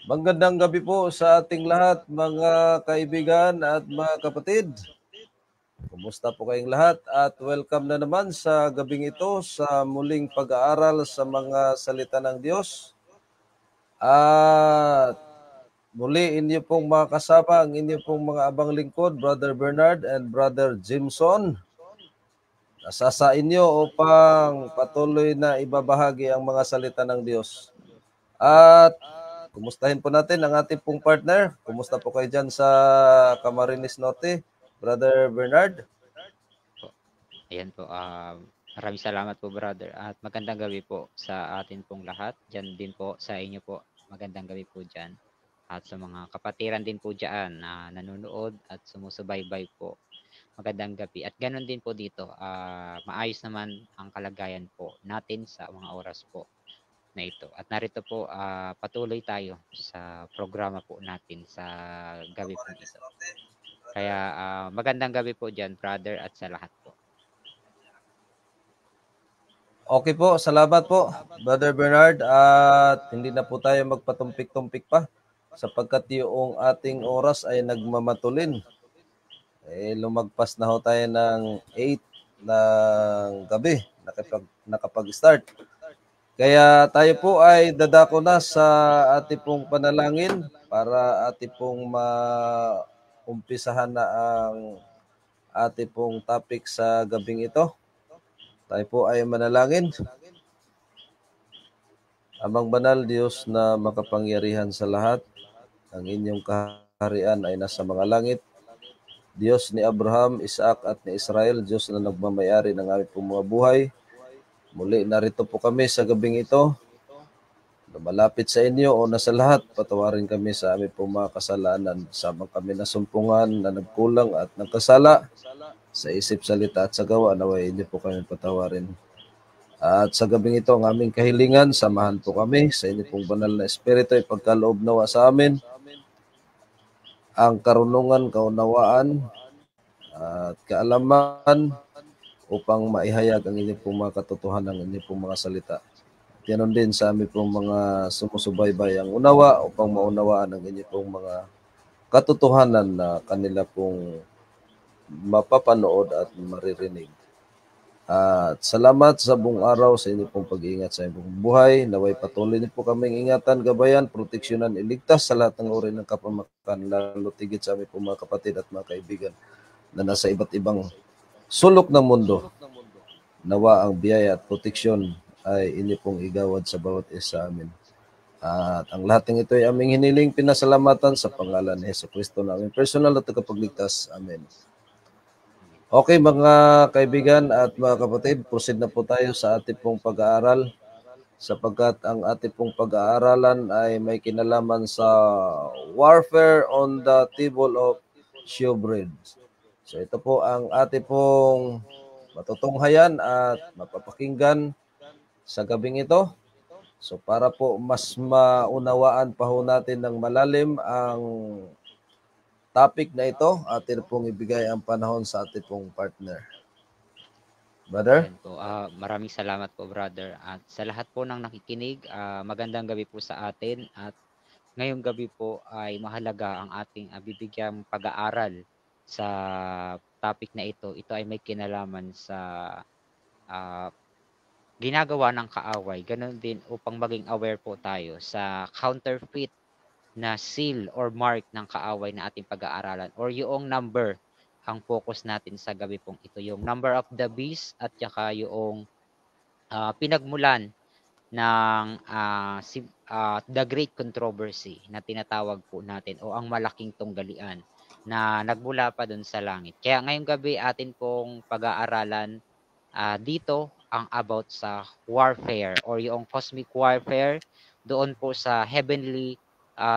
Magandang gabi po sa ating lahat, mga kaibigan at mga kapatid. Kumusta po kayong lahat at welcome na naman sa gabing ito sa muling pag-aaral sa mga salita ng Diyos. At muli inyo pong makasama ang inyo pong mga abang lingkod, Brother Bernard and Brother Jimson. Nasa sa inyo upang patuloy na ibabahagi ang mga salita ng Diyos. At kumustahin po natin ang ating pong partner. Kumusta po kayo dyan sa Camarines Norte, Brother Bernard? Ayan po, maraming salamat po brother at magandang gabi po sa atin pong lahat. Diyan din po sa inyo po, magandang gabi po dyan. At sa mga kapatiran din po dyan na nanonood at sumusubaybay po, magandang gabi. At ganoon din po dito, maayos naman ang kalagayan po natin sa mga oras po na ito. At narito po, patuloy tayo sa programa po natin sa gabi po ito. Kaya magandang gabi po dyan brother at sa lahat po. Okay po, salamat po, Brother Bernard. At hindi na po tayo magpatumpik-tumpik pa sapagkat yung ating oras ay nagmamatulin. Lumagpas na ho tayo ng 8 ng gabi, nakapag-start. Kaya tayo po ay dadako na sa ating pong panalangin para ating pong maumpisahan na ang ating pong topic sa gabing ito. Tayo po ay manalangin. Amang banal Diyos na makapangyarihan sa lahat, ang inyong kaharian ay nasa mga langit. Diyos ni Abraham, Isaac at ni Israel, Diyos na nagmamayari ng aming pong mga buhay. Muli narito po kami sa gabing ito. Malapit sa inyo o nasa lahat, patawarin kami sa aming pong mga kasalanan. Samang kami nasumpungan na nagkulang at nagkasala sa isip, salita at sa gawa, naway inyo po kami patawarin. At sa gabing ito, ang aming kahilingan, samahan po kami sa inyo pong banal na espiritu, ipagkaloob nawa sa amin ang karunungan, kaunawaan at kaalaman upang maihayag ang inyong pong mga katotohanan, ang inyong pong mga salita. Ganon din sa amin pong mga sumusubaybay ang unawa upang maunawaan ang inyong pong mga katotohanan na kanila pong mapapanood at maririnig. At salamat sa buong araw sa inyong pong pag-iingat sa inyong buhay. Naway patuloy niyo po kaming ingatan, gabayan, proteksyonan, iligtas sa lahat ng uri ng kapamakan, lalo tigit sa aming pong mga kapatid at mga kaibigan na nasa iba't ibang sulok ng mundo. Nawa ang biyaya at proteksyon ay inyo pong igawad sa bawat isa amin. At ang lahat ng ito ay aming hiniling pinasalamatan sa pangalan ni Hesus Kristo na aming personal at tagapagligtas. Amen. Okay mga kaibigan at mga kapatid, proceed na po tayo sa ating pong pag-aaral sapagkat ang ating pong pag-aaralan ay may kinalaman sa warfare on the table of showbread. So ito po ang ating pong matutunghayan at mapapakinggan sa gabing ito. So para po mas maunawaan pa ho natin ng malalim ang topic na ito, atin pong ibigay ang panahon sa ating pong partner. Brother? Ayan po, maraming salamat po brother. At sa lahat po ng nakikinig, magandang gabi po sa atin. At ngayong gabi po ay mahalaga ang ating bibigyang pag-aaral sa topic na ito. Ito ay may kinalaman sa ah, ginagawa ng kaaway. Ganon din upang maging aware po tayo sa counterfeit na seal or mark ng kaaway na ating pag-aaralan or yung number ang focus natin sa gabi pong ito. Yung number of the beast at saka yung pinagmulan ng the great controversy na tinatawag po natin o ang malaking tunggalian na nagmula pa dun sa langit. Kaya ngayong gabi atin pong pag-aaralan dito ang about sa warfare or yung cosmic warfare doon po sa heavenly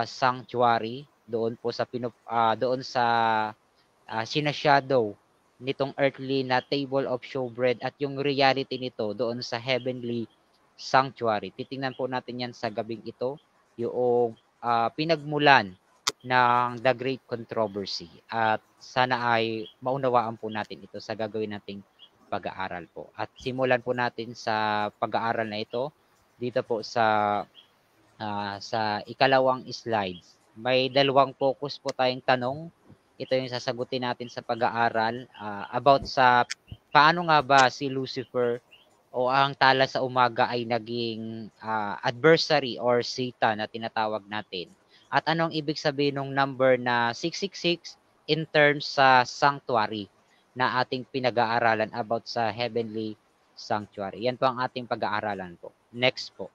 sanctuary, doon po sa doon sa sinashadow nitong earthly na table of showbread at yung reality nito doon sa heavenly sanctuary. Titingnan po natin yan sa gabing ito, yung pinagmulan ng the great controversy. At sana ay maunawaan po natin ito sa gagawin nating pag-aaral po. At simulan po natin sa pag-aaral na ito dito po sa sa ikalawang slides. May dalawang focus po tayong tanong. Ito yung sasagutin natin sa pag-aaral about sa paano nga ba si Lucifer o ang tala sa umaga ay naging adversary or Satan na tinatawag natin. At anong ibig sabihin ng number na 666 in terms sa sanctuary na ating pinag-aaralan about sa heavenly sanctuary. Yan po ang ating pag-aaralan po. Next po.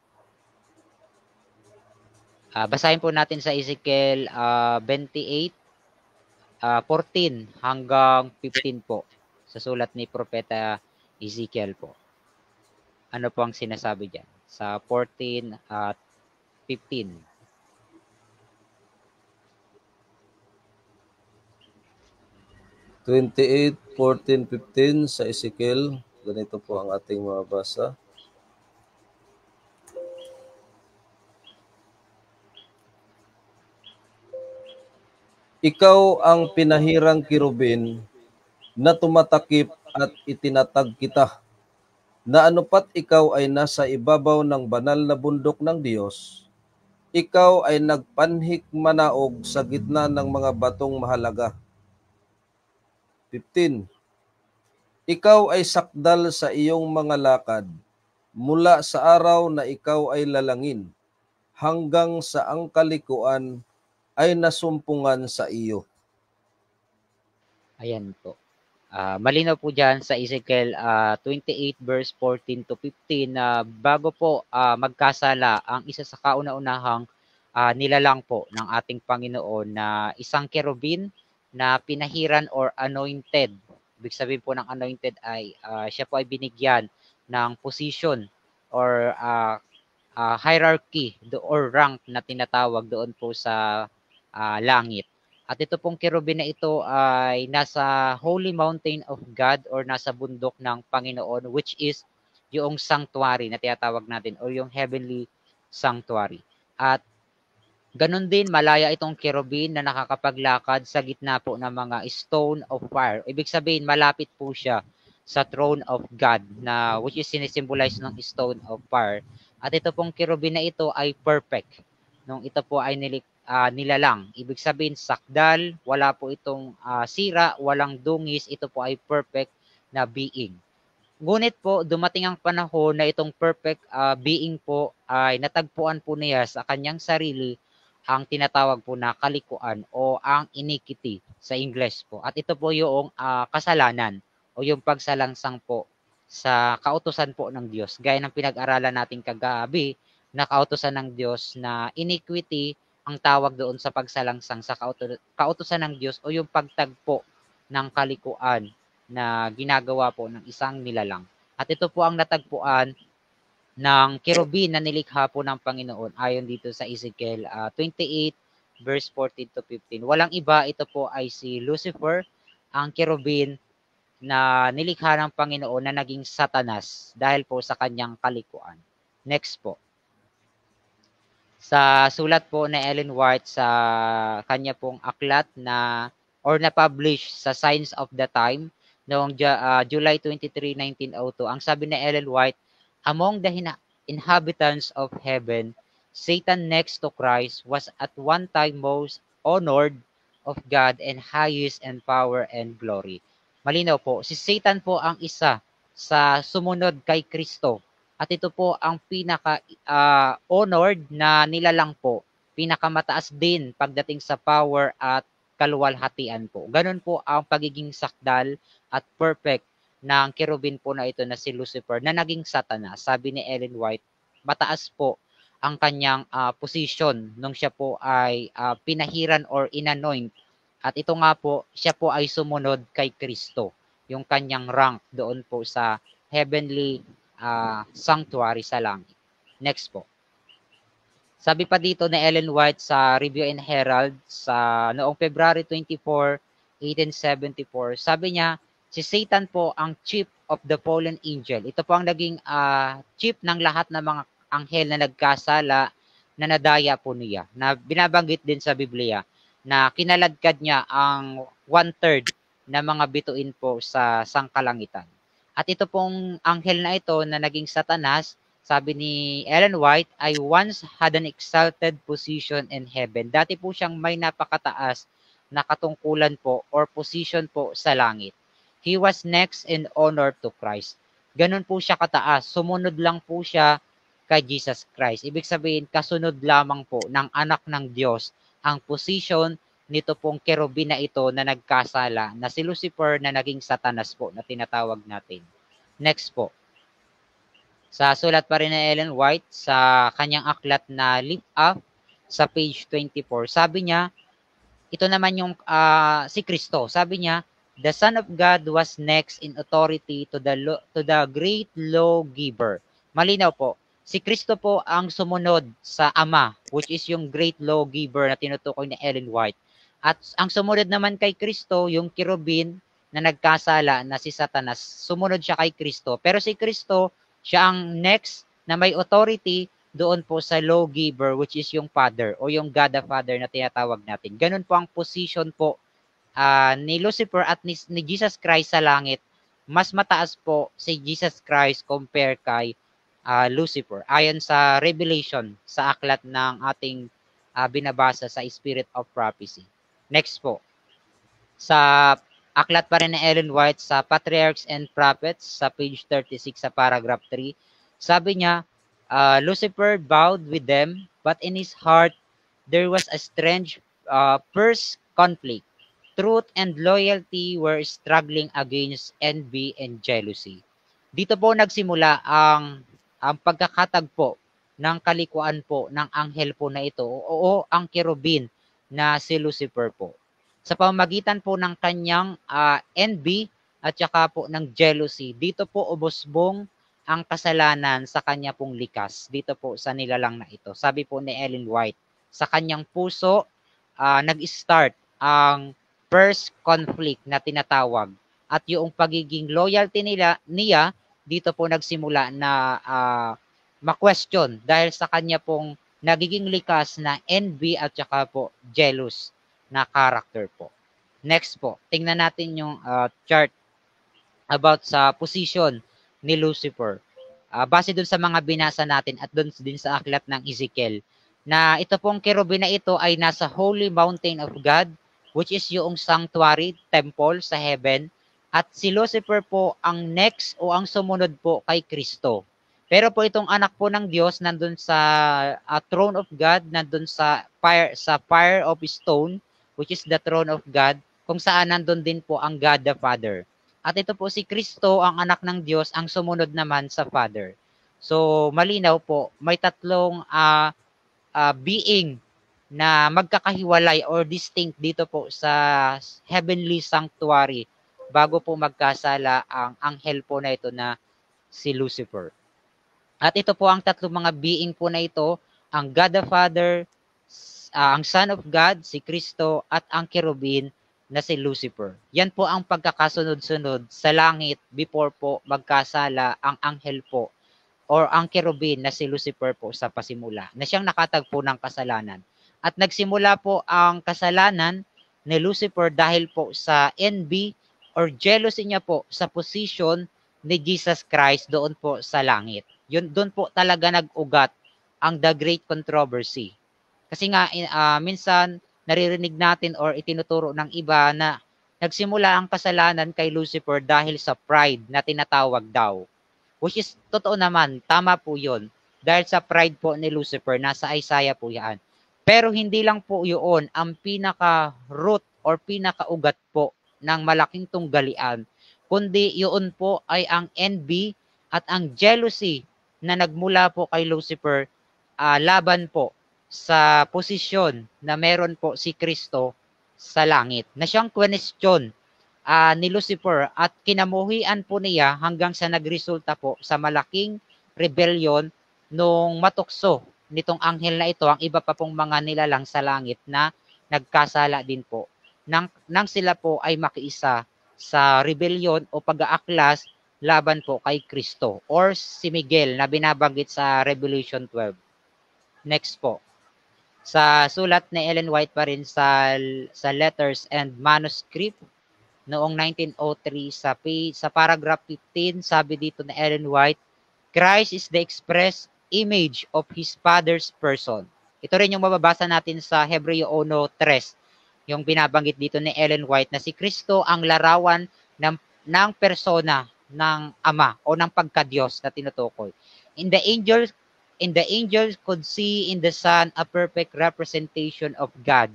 Basahin po natin sa Ezekiel 28, 14 hanggang 15 po. Sa sulat ni Propeta Ezekiel po. Ano po ang sinasabi dyan? Sa 14 at 15. (28, 14, 15) sa Ezekiel. Ganito po ang ating mabasa. Ikaw ang pinahirang kirubin na tumatakip at itinatag kita, na anupat ikaw ay nasa ibabaw ng banal na bundok ng Diyos. Ikaw ay nagpanhik manaog sa gitna ng mga batong mahalaga. 15. Ikaw ay sakdal sa iyong mga lakad, mula sa araw na ikaw ay lalangin, hanggang sa ang kalikuan ay nasumpungan sa iyo. Ayan po. Malinaw po dyan sa Ezekiel 28 verse 14 to 15 na bago po magkasala ang isa sa kauna-unahang nilalang po ng ating Panginoon na isang kerubin na pinahiran or anointed. Ibig sabihin po ng anointed ay siya po ay binigyan ng position or hierarchy or rank na tinatawag doon po sa langit. At ito pong kerubin na ito ay nasa Holy Mountain of God or nasa bundok ng Panginoon, which is yung sanctuary na tinatawag natin o yung heavenly sanctuary. At ganun din, malaya itong kerubin na nakakapaglakad sa gitna po ng mga stone of fire. Ibig sabihin, malapit po siya sa throne of God na which is sinisimbolize ng stone of fire. At ito pong kerubin na ito ay perfect. Nung ito po ay nilalang. Ibig sabihin, sakdal, wala po itong sira, walang dungis, ito po ay perfect na being. Ngunit po, dumating ang panahon na itong perfect being po ay natagpuan po niya sa kanyang sarili ang tinatawag po na kalikuan o ang iniquity sa English po. At ito po yung kasalanan o yung pagsalangsang po sa kautusan po ng Diyos. Gaya ng pinag-aralan natin kagabi na kautusan ng Diyos na iniquity ang tawag doon sa pagsalangsang sa kautusan ng Diyos o yung pagtagpo ng kalikuan na ginagawa po ng isang nilalang. At ito po ang natagpuan ng kerubin na nilikha po ng Panginoon ayon dito sa Ezekiel 28 verse 14 to 15. Walang iba, ito po ay si Lucifer, ang kerubin na nilikha ng Panginoon na naging Satanas dahil po sa kanyang kalikuan. Next po. Sa sulat po na Ellen White sa kanya pong aklat na or na-publish sa Signs of the Time noong July 23, 1902, ang sabi na Ellen White, among the inhabitants of heaven, Satan next to Christ was at one time most honored of God and highest in power and glory. Malinaw po, si Satan po ang isa sa sumunod kay Kristo. At ito po ang pinaka honored na nilalang po, pinakamataas din pagdating sa power at kaluwalhatian po. Ganun po ang pagiging sakdal at perfect ng kerubin po na ito na si Lucifer na naging Satanas. Sabi ni Ellen White, mataas po ang kanyang position nung siya po ay pinahiran or inanoint. At ito nga po, siya po ay sumunod kay Kristo, yung kanyang rank doon po sa heavenly sanctuary sa langit. Next po. Sabi pa dito ni Ellen White sa Review and Herald sa noong February 24, 1874, sabi niya, si Satan po ang chief of the fallen angel. Ito po ang naging chief ng lahat ng mga anghel na nagkasala na nadaya po niya. Na binabanggit din sa Biblia na kinaladkad niya ang 1/3 na mga bituin po sa sangkalangitan. At ito pong anghel na ito na naging Satanas, sabi ni Ellen White, I once had an exalted position in heaven. Dati po siyang may napakataas na katungkulan po or position po sa langit. He was next in honor to Christ. Ganun po siya kataas. Sumunod lang po siya kay Jesus Christ. Ibig sabihin, kasunod lamang po ng anak ng Diyos ang position nito pong kerubin na ito na nagkasala na si Lucifer na naging satanas po na tinatawag natin. Next po. Sa sulat pa rin ni Ellen White sa kanyang aklat na Lift Up sa page 24, sabi niya, ito naman yung si Kristo. Sabi niya, the Son of God was next in authority to the great lawgiver. Malinaw po, si Kristo po ang sumunod sa Ama, which is yung great lawgiver na tinutukoy ni Ellen White. At ang sumunod naman kay Kristo, yung kirubin na nagkasala na si Satanas, sumunod siya kay Kristo. Pero si Kristo, siya ang next na may authority doon po sa lawgiver, which is yung Father o yung God the Father na tinatawag natin. Ganun po ang position po ni Lucifer at ni Jesus Christ sa langit. Mas mataas po si Jesus Christ compare kay Lucifer. Ayon sa Revelation, sa aklat ng ating binabasa sa Spirit of Prophecy. Next po. Sa aklat pa rin ni Ellen White sa Patriarchs and Prophets sa page 36 sa paragraph 3, sabi niya, Lucifer bowed with them, but in his heart there was a strange first conflict. Truth and loyalty were struggling against envy and jealousy. Dito po nagsimula ang pagkakatagpo ng kalikuan po ng anghel po na ito o ang kerubin na si Lucifer po. Sa pamamagitan po ng kanyang envy at saka po ng jealousy, dito po ubosbong ang kasalanan sa kanya pong likas. Dito po sa nilalang na ito. Sabi po ni Ellen White, sa kanyang puso nag-start ang first conflict na tinatawag. At yung pagiging loyalty niya dito po nagsimula na ma-question dahil sa kanya pong nagiging likas na envy at saka po jealous na character po. Next po, tingnan natin yung chart about sa position ni Lucifer. Base dun sa mga binasa natin at dun din sa aklat ng Ezekiel, na ito pong kerubin na ito ay nasa Holy Mountain of God, which is yung sanctuary, temple sa heaven, at si Lucifer po ang next o ang sumunod po kay Kristo. Pero po itong anak po ng Diyos nandun sa throne of God, nandun sa fire of stone, which is the throne of God, kung saan nandun din po ang God the Father. At ito po si Kristo, ang anak ng Diyos, ang sumunod naman sa Father. So, malinaw po, may tatlong being na magkakahiwalay or distinct dito po sa heavenly sanctuary bago po magkasala ang anghel po na ito na si Lucifer. At ito po ang tatlong mga being po na ito, ang God the Father, ang Son of God, si Kristo, at ang kerubin na si Lucifer. Yan po ang pagkakasunod-sunod sa langit before po magkasala ang anghel po or ang kerubin na si Lucifer po sa pasimula na siyang nakatagpo ng kasalanan. At nagsimula po ang kasalanan ni Lucifer dahil po sa envy or jealousy niya po sa position ni Jesus Christ doon po sa langit. Yun, doon po talaga nag-ugat ang the great controversy. Kasi nga minsan naririnig natin or itinuturo ng iba na nagsimula ang kasalanan kay Lucifer dahil sa pride na tinatawag daw. Which is totoo naman, tama po yun. Dahil sa pride po ni Lucifer, nasa Isaiah po yan. Pero hindi lang po yun ang pinaka-root or pinaka-ugat po ng malaking tunggalian, kundi yun po ay ang envy at ang jealousy na nagmula po kay Lucifer laban po sa posisyon na meron po si Kristo sa langit, na siyang question ni Lucifer at kinamuhian po niya hanggang sa nagresulta po sa malaking rebellion nung matukso nitong anghel na ito, ang iba pa pong mga nilalang sa langit na nagkasala din po nang sila po ay makiisa sa rebellion o pag-aaklas laban po kay Kristo or si Miguel na binabanggit sa Revelation 12. Next po. Sa sulat ni Ellen White pa rin sa Letters and Manuscript noong 1903 sa paragraph 15, sabi dito na Ellen White, Christ is the express image of His Father's person. Ito rin yung mababasa natin sa Hebreo 1:3, yung binabanggit dito ni Ellen White na si Kristo ang larawan ng persona ng Ama o ng pagka-Diyos na tinutukoy. In the angels could see in the Son a perfect representation of God.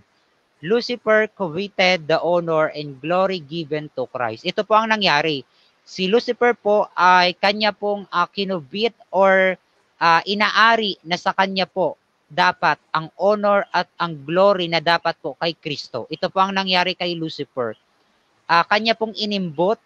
Lucifer coveted the honor and glory given to Christ. Ito po ang nangyari. Si Lucifer po ay kanya pong kinubit or inaari na sa kanya po dapat ang honor at ang glory na dapat po kay Kristo. Ito po ang nangyari kay Lucifer. Kanya pong inimbot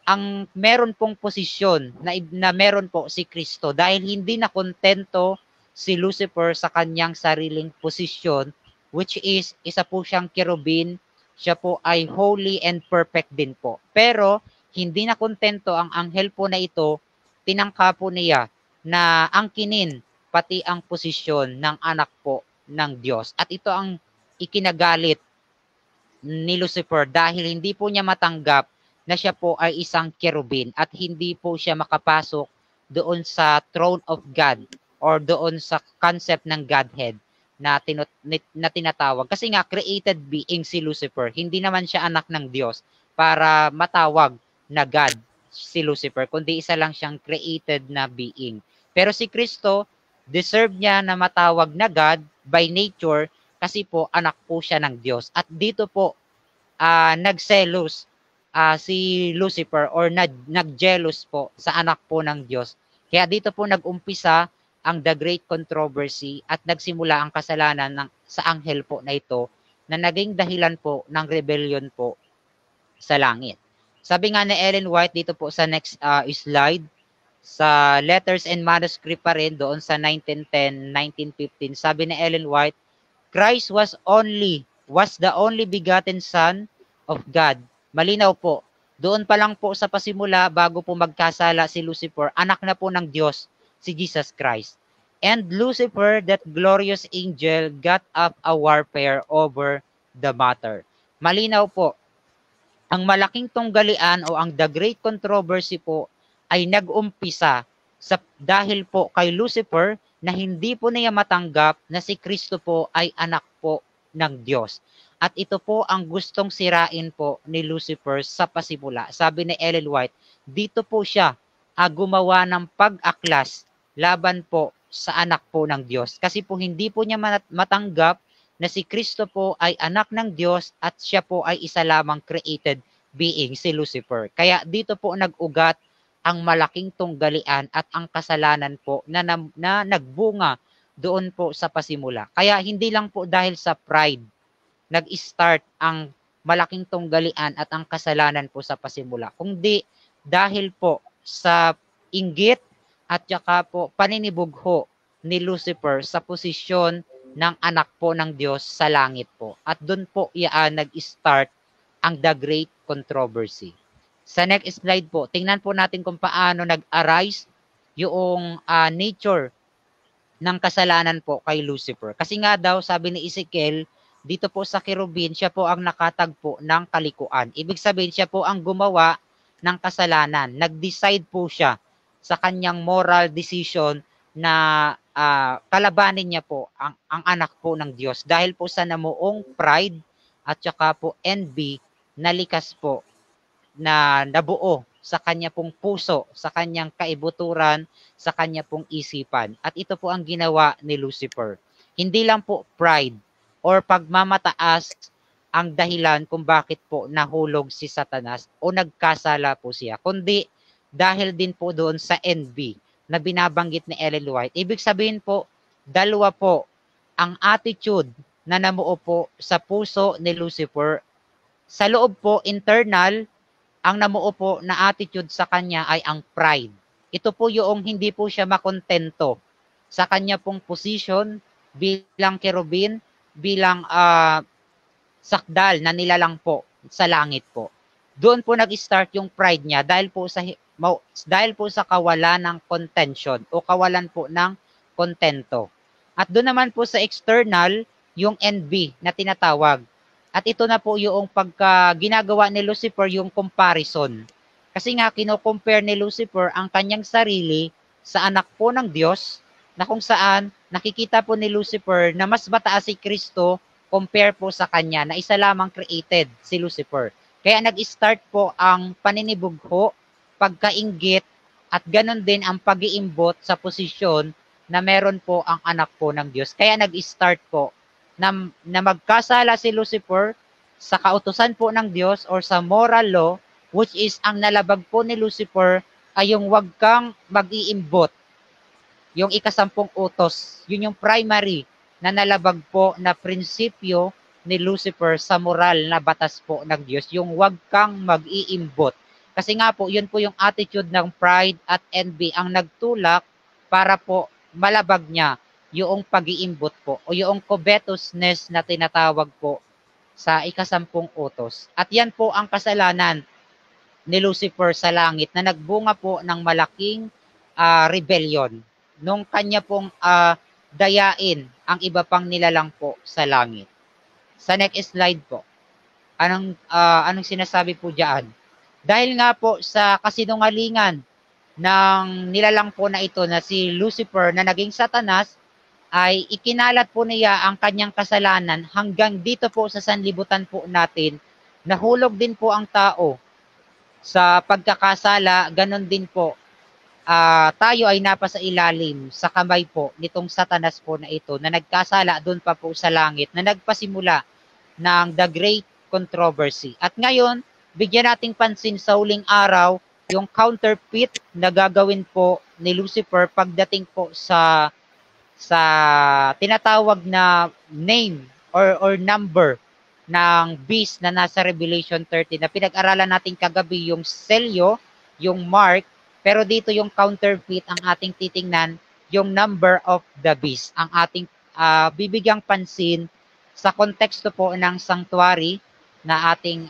ang meron pong posisyon na meron po si Kristo dahil hindi na kontento si Lucifer sa kanyang sariling posisyon, which is isa po siyang kerubin, siya po ay holy and perfect din po. Pero hindi na kontento ang anghel po na ito, tinangka po niya na angkinin pati ang posisyon ng anak po ng Diyos. At ito ang ikinagalit ni Lucifer dahil hindi po niya matanggap na siya po ay isang kerubin at hindi po siya makapasok doon sa throne of God or doon sa concept ng Godhead na tinatawag. Kasi nga, created being si Lucifer. Hindi naman siya anak ng Diyos para matawag na God si Lucifer, kundi isa lang siyang created na being. Pero si Kristo, deserve niya na matawag na God by nature kasi po anak po siya ng Diyos. At dito po, nagselos si Lucifer or nagjealous po sa anak po ng Diyos. Kaya dito po nag-umpisa ang the great controversy at nagsimula ang kasalanan sa anghel po na ito na naging dahilan po ng rebellion po sa langit. Sabi nga ni Ellen White dito po sa next slide, sa Letters and Manuscript pa rin doon sa 1910, 1915, sabi ni Ellen White, Christ was the only begotten Son of God. Malinaw po. Doon pa lang po sa pasimula, bago po magkasala si Lucifer, anak na po ng Diyos, si Jesus Christ. And Lucifer, that glorious angel, got up a warfare over the matter. Malinaw po. Ang malaking tunggalian o ang the great controversy po ay nag-umpisa dahil po kay Lucifer na hindi po niya matanggap na si Kristo po ay anak po ng Diyos. At ito po ang gustong sirain po ni Lucifer sa pasimula. Sabi ni Ellen White, dito po siya gumawa ng pag-aklas laban po sa anak po ng Diyos. Kasi po hindi po niya matanggap na si Kristo po ay anak ng Diyos at siya po ay isa lamang created being, si Lucifer. Kaya dito po nag-ugat ang malaking tunggalian at ang kasalanan po na nagbunga doon po sa pasimula. Kaya hindi lang po dahil sa pride nag-start ang malaking tunggalian at ang kasalanan po sa pasimula, kundi dahil po sa inggit at saka po paninibugho ni Lucifer sa posisyon ng anak po ng Diyos sa langit po. At doon po nag-start ang the great controversy. Sa next slide po, tingnan po natin kung paano nag-arise yung nature ng kasalanan po kay Lucifer. Kasi nga daw, sabi ni Ezekiel, dito po sa kerubin, siya po ang nakatagpo ng kalikuan. Ibig sabihin, siya po ang gumawa ng kasalanan. Nag-decide po siya sa kanyang moral decision na kalabanin niya po ang anak po ng Diyos. Dahil po sa namuong pride at saka po envy, nalikas po na nabuo sa kanya pong puso, sa kanyang kaibuturan, sa kanya pong isipan. At ito po ang ginawa ni Lucifer. Hindi lang po pride or pagmamataas ang dahilan kung bakit po nahulog si Satanas o nagkasala po siya, kundi dahil din po doon sa envy na binabanggit ni Ellen White. Ibig sabihin po, dalawa po ang attitude na namuo po sa puso ni Lucifer. Sa loob po, internal, ang namuo po na attitude sa kanya ay ang pride. Ito po yung hindi po siya makontento sa kanya pong position bilang kerubin, bilang sakdal na nilalang po sa langit po. Doon po nag-start yung pride niya dahil po sa kawalan ng contention o kawalan po ng kontento. At doon naman po sa external, yung envy na tinatawag. At ito na po yung ginagawa ni Lucifer, yung comparison. Kasi nga kino-compare ni Lucifer ang kanyang sarili sa anak po ng Diyos, na kung saan nakikita po ni Lucifer na mas mataas si Kristo compare po sa kanya, na isa lamang created, si Lucifer. Kaya nag-start po ang paninibugho, pagkainggit, at ganon din ang pag-iimbot sa posisyon na meron po ang anak po ng Diyos. Kaya nag-start po na magkasala si Lucifer sa kautusan po ng Diyos or sa moral law, which is ang nalabag po ni Lucifer ay yung wag kang mag-iimbot, yung ikasampung utos. Yun yung primary na nalabag po na prinsipyo ni Lucifer sa moral na batas po ng Diyos, yung wag kang mag-iimbot. Kasi nga po, yun po yung attitude ng pride at envy ang nagtulak para po malabag niya yung pag-iimbot po o yung covetousness na tinatawag po sa ikasampung utos. At yan po ang kasalanan ni Lucifer sa langit na nagbunga po ng malaking rebellion nung kanya pong dayain ang iba pang nilalang po sa langit. Sa next slide po. Anong sinasabi po diyan? Dahil nga po sa kasinungalingan ng nilalang po na ito na si Lucifer na naging Satanas, ay ikinalat po niya ang kanyang kasalanan hanggang dito po sa sanlibutan po natin. Nahulog din po ang tao sa pagkakasala, ganon din po. Tayo ay napasa ilalim sa kamay po nitong Satanas po na ito na nagkasala doon pa po sa langit na nagpasimula ng The Great Controversy. At ngayon, bigyan nating pansin sa huling araw yung counterfeit na gagawin po ni Lucifer pagdating po sa tinatawag na name or number ng beast na nasa Revelation 13 na pinag-aralan natin kagabi, yung selyo, yung mark, pero dito yung counterfeit ang ating titingnan, yung number of the beast. Ang ating bibigyang pansin sa konteksto po ng sanctuary na ating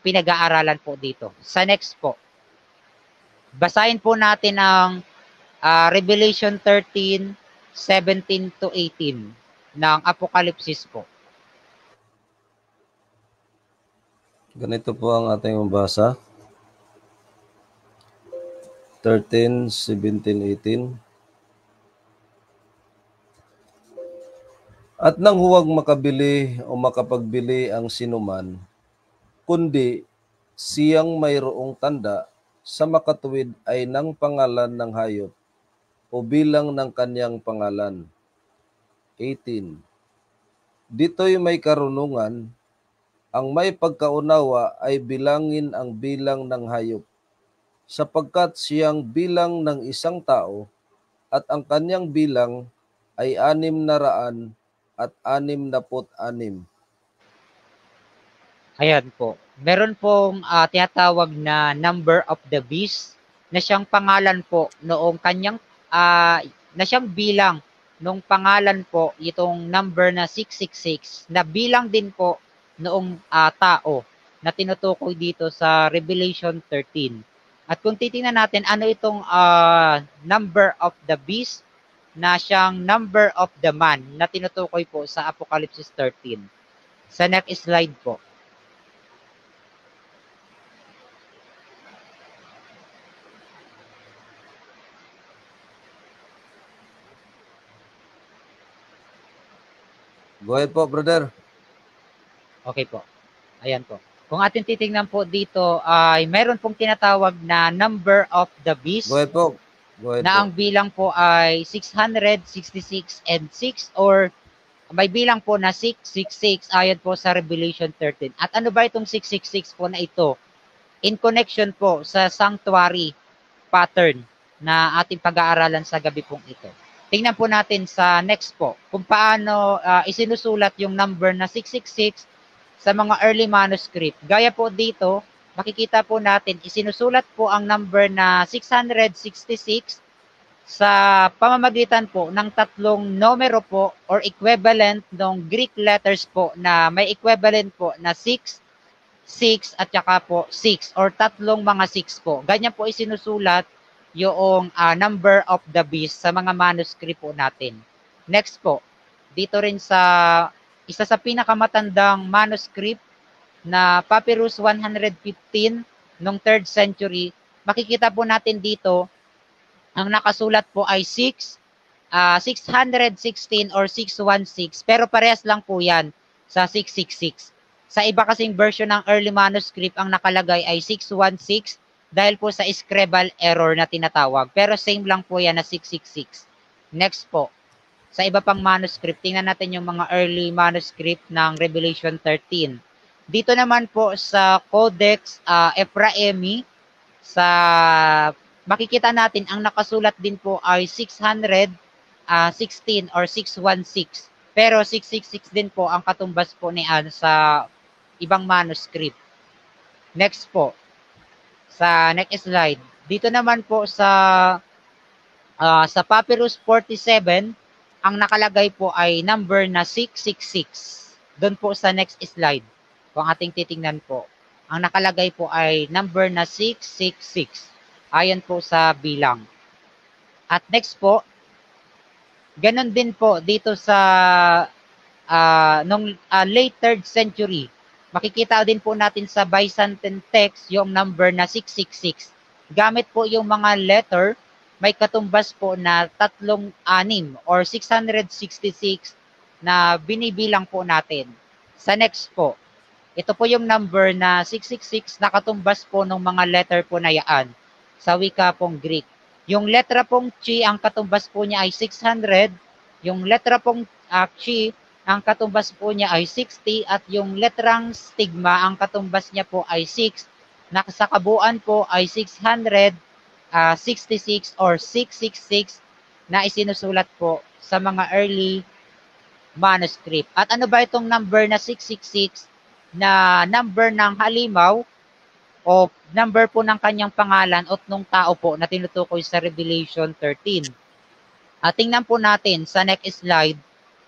pinag-aaralan po dito. Sa next po, basahin po natin ang Revelation 13, 17 to 18 ng Apokalipsis po. Ganito po ang ating mabasa. 13, 17, 18. At nang huwag makabili o makapagbili ang sinuman, kundi siyang mayroong tanda sa makatuwid ay ng pangalan ng hayop o bilang ng kanyang pangalan. 18. Dito'y may karunungan, ang may pagkaunawa ay bilangin ang bilang ng hayop, sapagkat siyang bilang ng isang tao at ang kanyang bilang ay 666. Ayan po. Meron pong tinatawag na number of the beast na siyang pangalan po noong kanyang na siyang bilang nung pangalan po itong number na 666 na bilang din po noong tao na tinutukoy dito sa Revelation 13. At kung titingnan natin ano itong number of the beast na siyang number of the man na tinutukoy po sa Apocalypse 13. Sa next slide po. Go ahead po, brother. Okay po. Ayan po. Kung atin titingnan po dito, ay meron pong tinatawag na number of the beast. Go ahead po. Go ahead na po. ang bilang po ay 666 and 6 or may bilang po na 666 ayon po sa Revelation 13. At ano ba itong 666 po na ito? In connection po sa sanctuary pattern na ating pag-aaralan sa gabi pong ito. Tingnan po natin sa next po kung paano isinusulat yung number na 666 sa mga early manuscript. Gaya po dito, makikita po natin isinusulat po ang number na 666 sa pamamagitan po ng tatlong numero po or equivalent ng Greek letters po na may equivalent po na 6, 6 at saka po 6 or tatlong mga 6 po. Ganyan po isinusulat yung number of the beast sa mga manuscript po natin. Next po, dito rin sa isa sa pinakamatandang manuscript na Papyrus 115 noong 3rd century, makikita po natin dito ang nakasulat po ay 616 or 616, pero parehas lang po yan sa 666. Sa iba kasing version ng early manuscript, ang nakalagay ay 616 dahil po sa scribal error na tinatawag. Pero same lang po yan na 666. Next po, sa iba pang manuscript, tingnan natin yung mga early manuscript ng Revelation 13. Dito naman po sa Codex Ephraemi, sa makikita natin ang nakasulat din po ay 616 or 616. Pero 666 din po ang katumbas po niyan sa ibang manuscript. Next po, sa next slide. Dito naman po sa Papyrus 47, ang nakalagay po ay number na 666. Doon po sa next slide, kung ating titingnan po, ang nakalagay po ay number na 666. Ayon po sa bilang. At next po, ganon din po dito sa late 3rd century. Makikita din po natin sa Byzantine text yung number na 666. Gamit po yung mga letter, may katumbas po na 36 or 666 na binibilang po natin. Sa next po, ito po yung number na 666 na katumbas po ng mga letter po na yaan sa wika pong Greek. Yung letra pong chi, ang katumbas po niya ay 600. Yung letra pong chi, ang katumbas po niya ay 60. At yung letrang stigma, ang katumbas niya po ay 6. Na sa kabuuan po ay 666 or 666 na isinusulat po sa mga early manuscript. At ano ba itong number na 666 na number ng halimaw o number po ng kanyang pangalan o nung tao po na tinutukoy sa Revelation 13. At tingnan po natin sa next slide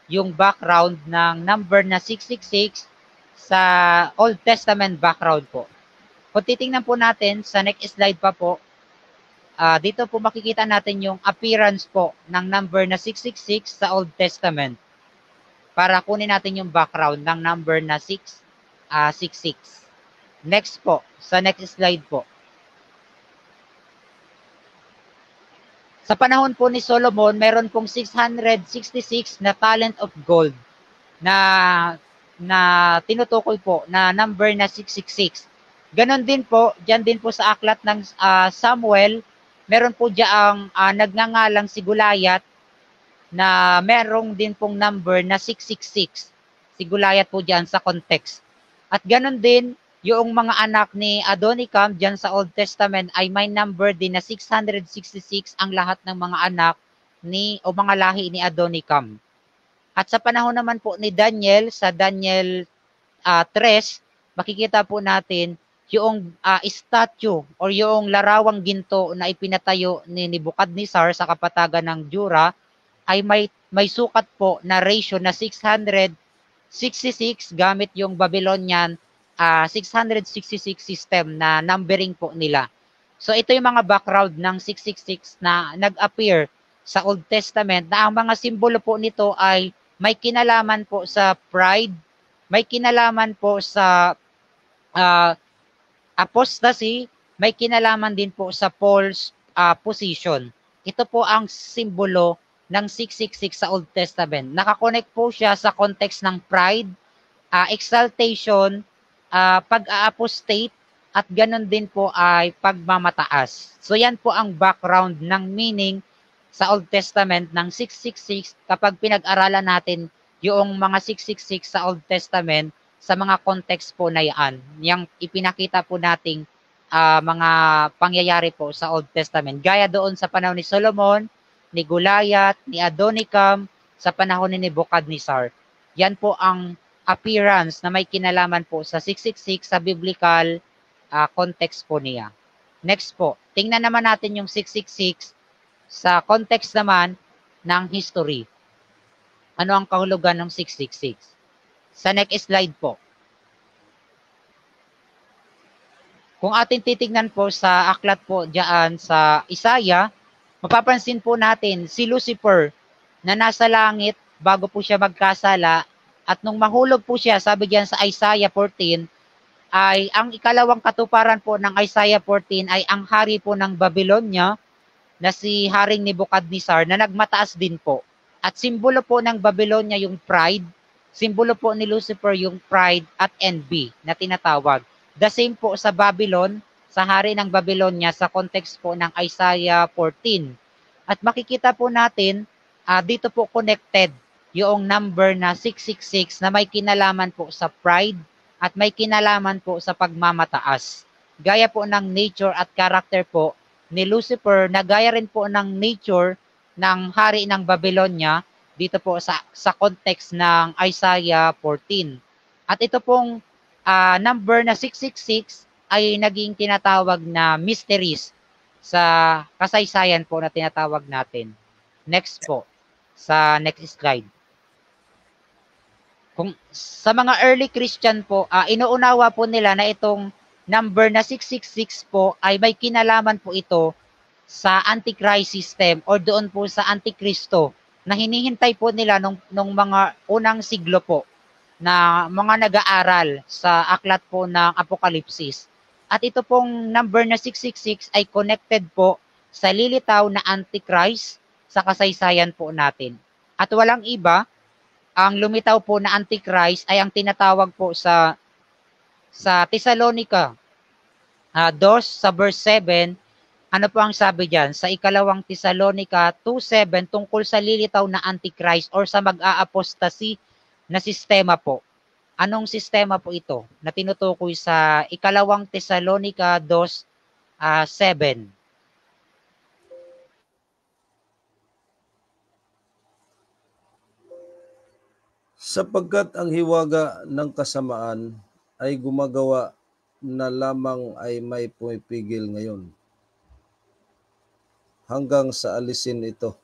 yung background ng number na 666 sa Old Testament background po. Kung titingnan po natin sa next slide pa po, dito po makikita natin yung appearance po ng number na 666 sa Old Testament. Para kunin natin yung background ng number na 666. Next po, sa next slide po. Sa panahon po ni Solomon, meron pong 666 na talent of gold na tinutukoy po na number na 666. Ganon din po, dyan din po sa aklat ng Samuel, meron po dyan nagngangalang si Gulayat na merong din pong number na 666. Si Gulayat po dyan sa context. At ganon din, yung mga anak ni Adonikam dyan sa Old Testament ay may number din na 666 ang lahat ng mga anak o mga lahi ni Adonikam. At sa panahon naman po ni Daniel, sa Daniel 3, makikita po natin yung statue or yung larawang ginto na ipinatayo ni Nebuchadnezzar sa kapatagan ng Jura ay may sukat po na ratio na 666 gamit yung Babylonian 666 system na numbering po nila. So ito yung mga background ng 666 na nag-appear sa Old Testament na ang mga simbolo po nito ay may kinalaman po sa pride, may kinalaman po sa apostasy, may kinalaman din po sa false position. Ito po ang simbolo ng 666 sa Old Testament. Nakakonect po siya sa context ng pride, exaltation, pag-a-apostate, at ganun din po ay pagmamataas. So yan po ang background ng meaning sa Old Testament ng 666 kapag pinag-aralan natin yung mga 666 sa Old Testament sa mga context po na yan. Yung ipinakita po nating mga pangyayari po sa Old Testament. Gaya doon sa panahon ni Solomon, ni Gulayat, ni Adonikam, sa panahon ni Nebuchadnezzar. Yan po ang appearance na may kinalaman po sa 666 sa biblical context po niya. Next po, tingnan naman natin yung 666 sa context naman ng history. Ano ang kahulugan ng 666? Sa next slide po. Kung ating titignan po sa aklat po diyan sa Isaiah, mapapansin po natin si Lucifer na nasa langit bago po siya magkasala. At nung mahulog po siya, sabi diyan sa Isaiah 14, ay ang ikalawang katuparan po ng Isaiah 14 ay ang hari po ng Babylonia na si Haring Nebukadnezar na nagmataas din po. At simbolo po ng Babylonia yung pride, simbolo po ni Lucifer yung pride at envy na tinatawag. The same po sa Babylon, sa hari ng Babylonia sa context po ng Isaiah 14. At makikita po natin, dito po connected yung number na 666 na may kinalaman po sa pride at may kinalaman po sa pagmamataas. Gaya po ng nature at character po ni Lucifer na gaya rin po ng nature ng hari ng Babylonia dito po sa context ng Isaiah 14. At ito pong number na 666 ay naging tinatawag na mysteries sa kasaysayan po na tinatawag natin. Next po, sa next slide. Kung sa mga early Christian po, inuunawa po nila na itong number na 666 po ay may kinalaman po ito sa Antichrist system or doon po sa Antikristo na hinihintay po nila nung mga unang siglo po na mga nag-aaral sa aklat po ng Apokalipsis. At ito pong number na 666 ay connected po sa lilitaw na Antichrist sa kasaysayan po natin. At walang iba, ang lumitaw po na Antichrist ay ang tinatawag po sa Thessalonica 2 sa verse 7. Ano po ang sabi diyan? Sa ikalawang Thessalonica 2:7 tungkol sa lilitaw na Antichrist or sa mag-a-apostasy na sistema po. Anong sistema po ito na tinutukoy sa ikalawang Thessalonica 2:7? Sapagkat ang hiwaga ng kasamaan ay gumagawa na lamang ay may pumipigil ngayon hanggang sa alisin ito.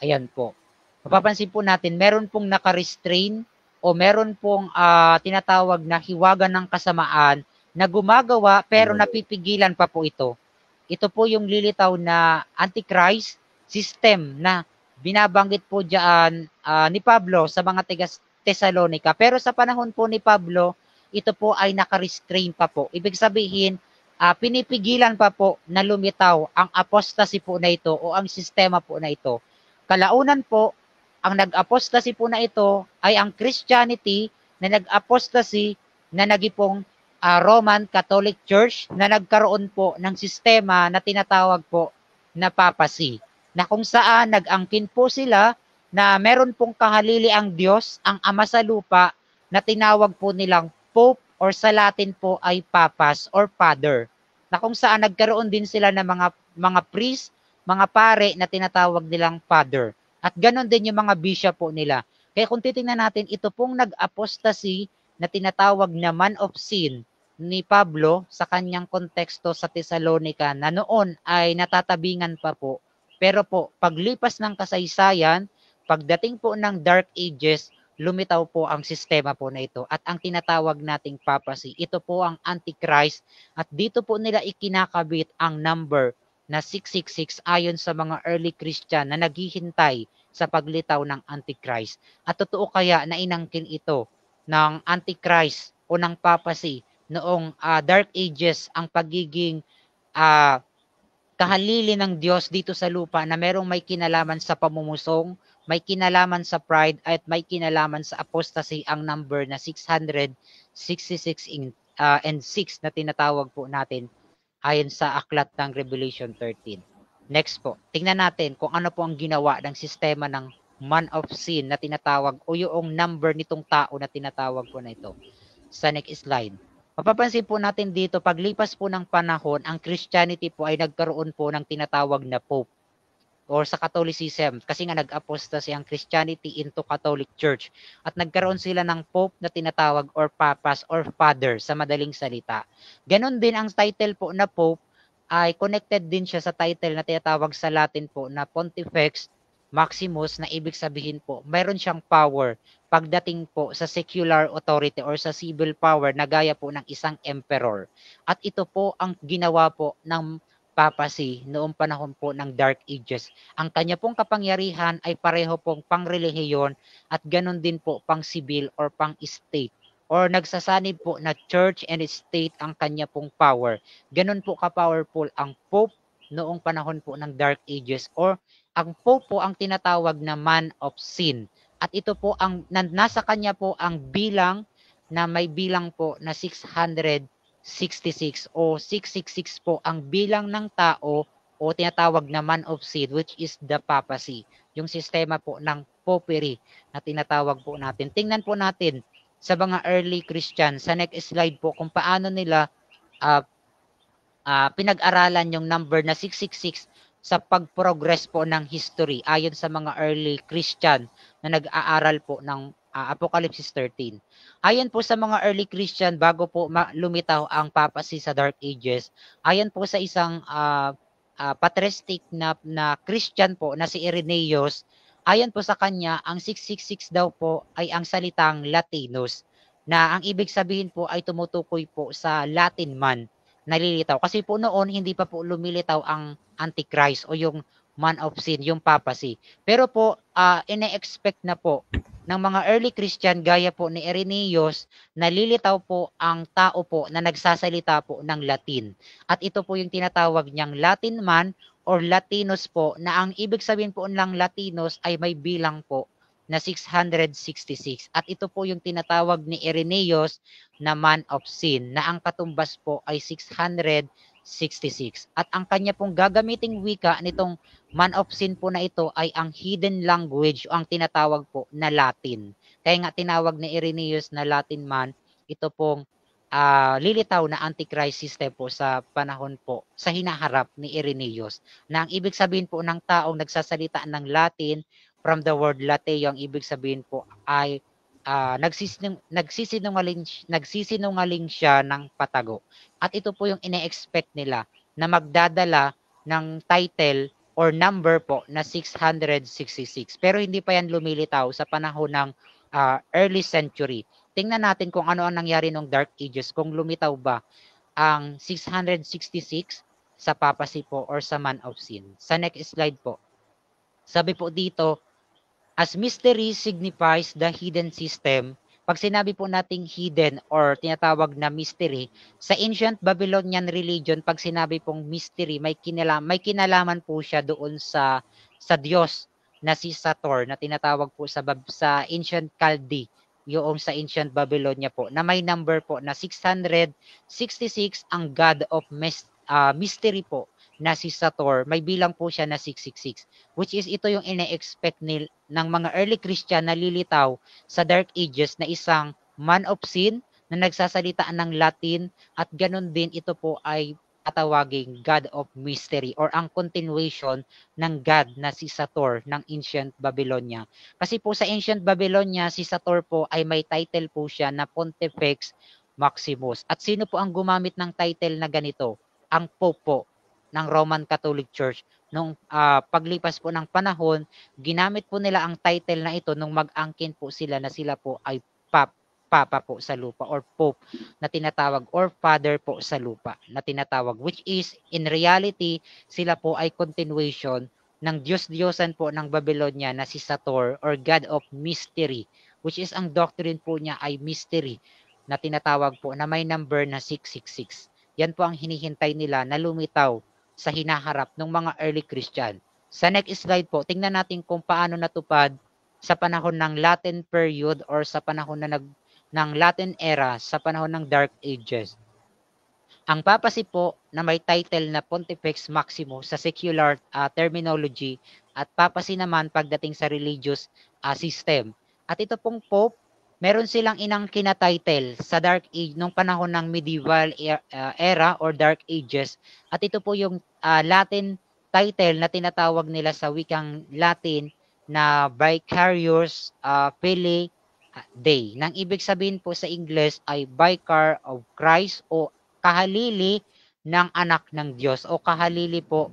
Ayan po. Mapapansin po natin, meron pong naka-restrain o meron pong tinatawag na hiwaga ng kasamaan na gumagawa pero napipigilan pa po ito. Ito po yung lilitaw na Antichrist system na binabanggit po diyan ni Pablo sa mga Thessalonica. Pero sa panahon po ni Pablo, ito po ay naka-restrain pa po. Ibig sabihin, pinipigilan pa po na lumitaw ang apostasy po na ito o ang sistema po na ito. Kalaunan po, ang nag-apostasy po na ito ay ang Christianity na nag-apostasy na nagipong Roman Catholic Church na nagkaroon po ng sistema na tinatawag po na papacy. Na kung saan nag-angkin po sila na meron pong kahalili ang Diyos, ang Ama sa lupa, na tinawag po nilang Pope or sa Latin po ay Papas or Father. Na kung saan nagkaroon din sila ng mga priest, mga pare na tinatawag nilang Father. At ganon din yung mga bishop po nila. Kaya kung titingnan natin, ito pong nag-apostasy na tinatawag na man of sin ni Pablo sa kanyang konteksto sa Thessalonica na noon ay natatabingan pa po. Pero po, paglipas ng kasaysayan, pagdating po ng Dark Ages, lumitaw po ang sistema po na ito. At ang tinatawag nating papacy, ito po ang Antichrist. At dito po nila ikinakabit ang number na 666 ayon sa mga early Christian na naghihintay sa paglitaw ng Antichrist. At totoo kaya na inangkin ito ng Antichrist o ng papacy noong Dark Ages ang pagiging kahalili ng Diyos dito sa lupa na merong may kinalaman sa pamumusong, may kinalaman sa pride, at may kinalaman sa apostasy ang number na 666 and 6 na tinatawag po natin ayon sa aklat ng Revelation 13. Next po, tingnan natin kung ano po ang ginawa ng sistema ng man of sin na tinatawag o yung number nitong tao na tinatawag po na ito. Sa next slide. Mapapansin po natin dito, paglipas po ng panahon, ang Christianity po ay nagkaroon po ng tinatawag na Pope or sa Catholicism kasi nga nag-apostasy ang Christianity into Catholic Church at nagkaroon sila ng Pope na tinatawag or Papas or Father sa madaling salita. Ganon din ang title po na Pope ay connected din siya sa title na tinatawag sa Latin po na Pontifex Maximus na ibig sabihin po mayroon siyang power pagdating po sa secular authority or sa civil power na gaya po ng isang emperor. At ito po ang ginawa po ng papacy noong panahon po ng Dark Ages. Ang kanya pong kapangyarihan ay pareho pong pang-relihiyon at ganun din po pang-civil or pang-state or nagsasanib po na church and state ang kanya pong power. Ganun po ka-powerful ang Pope noong panahon po ng Dark Ages, or ang Pope po ang tinatawag na man of sin. At ito po ang nasa kanya po ang bilang na may bilang po na 666 o 666 po ang bilang ng tao o tinatawag na man of sin, which is the papacy. Yung sistema po ng popery na tinatawag po natin. Tingnan po natin sa mga early Christian sa next slide po kung paano nila pinag-aralan yung number na 666 sa pag-progress po ng history ayon sa mga early Christian na nag-aaral po ng Apocalypse 13. Ayon po sa mga early Christian, bago po lumitaw ang papacy sa Dark Ages, ayon po sa isang patristic na Christian po na si Irenaeus, ayon po sa kanya, ang 666 daw po ay ang salitang Latinos, na ang ibig sabihin po ay tumutukoy po sa Latin man, nalilitaw. Kasi po noon, hindi pa po lumilitaw ang Antichrist o yung man of sin, yung papacy. Pero po, ine-expect na po ng mga early Christian gaya po ni Irenaeus, nalilitaw po ang tao po na nagsasalita po ng Latin. At ito po yung tinatawag niyang Latin man or Latinos po, na ang ibig sabihin po ng Latinos ay may bilang po na 666. At ito po yung tinatawag ni Irenaeus na man of sin, na ang katumbas po ay 666. At ang kanya pong gagamiting wika nitong man of sin po na ito ay ang hidden language o ang tinatawag po na Latin. Kaya nga tinawag ni Irenaeus na Latin man, ito pong lilitaw na Antichrist system po sa panahon po, sa hinaharap ni Irenaeus. Na ang ibig sabihin po ng taong nagsasalita ng Latin, from the word lateo, ang ibig sabihin po ay nagsisinungaling siya ng patago. At ito po yung ine-expect nila na magdadala ng title or number po na 666. Pero hindi pa yan lumilitaw sa panahon ng early century. Tingnan natin kung ano ang nangyari nung Dark Ages, kung lumitaw ba ang 666 sa papacy po or sa man of sin. Sa next slide po. Sabi po dito, as mystery signifies the hidden system. Pag sinabi po nating hidden or tinatawag na mystery, sa ancient Babylonian religion, pag sinabi pong mystery, may kinalaman po siya doon sa Diyos na si Sator, na tinatawag po sa ancient Chaldee, yung sa ancient Babylonia po, na may number po na 666, ang God of mystery po na si Sator, may bilang po siya na 666, which is ito yung ine-expect ng mga early Christian na lilitaw sa Dark Ages na isang man of sin na nagsasalita ng Latin, at ganun din ito po ay tatawaging God of mystery or ang continuation ng God na si Sator ng ancient Babylonia. Kasi po sa ancient Babylonia, si Sator po ay may title po siya na Pontifex Maximus. At sino po ang gumamit ng title na ganito? Ang Pope po ng Roman Catholic Church. Nung paglipas po ng panahon, ginamit po nila ang title na ito nung mag-angkin po sila na sila po ay Papa po sa lupa or Pope na tinatawag, or Father po sa lupa na tinatawag, which is in reality sila po ay continuation ng Diyos-Diyosan po ng Babylonia na si Sator or God of Mystery, which is ang doctrine po niya ay mystery na tinatawag po na may number na 666. Yan po ang hinihintay nila na lumitaw sa hinaharap ng mga early Christian. Sa next slide po, tingnan natin kung paano natupad sa panahon ng Latin period or sa panahon ng Latin era, sa panahon ng Dark Ages. Ang papacy po na may title na Pontifex Maximus sa secular terminology, at papacy naman pagdating sa religious system. At ito pong Pope, meron silang inangkin na title sa Dark Age nung panahon ng medieval era or Dark Ages. At ito po yung Latin title na tinatawag nila sa wikang Latin na Vicarius Filii Dei. Nang ibig sabihin po sa English ay Vicar of Christ o kahalili ng anak ng Diyos o kahalili po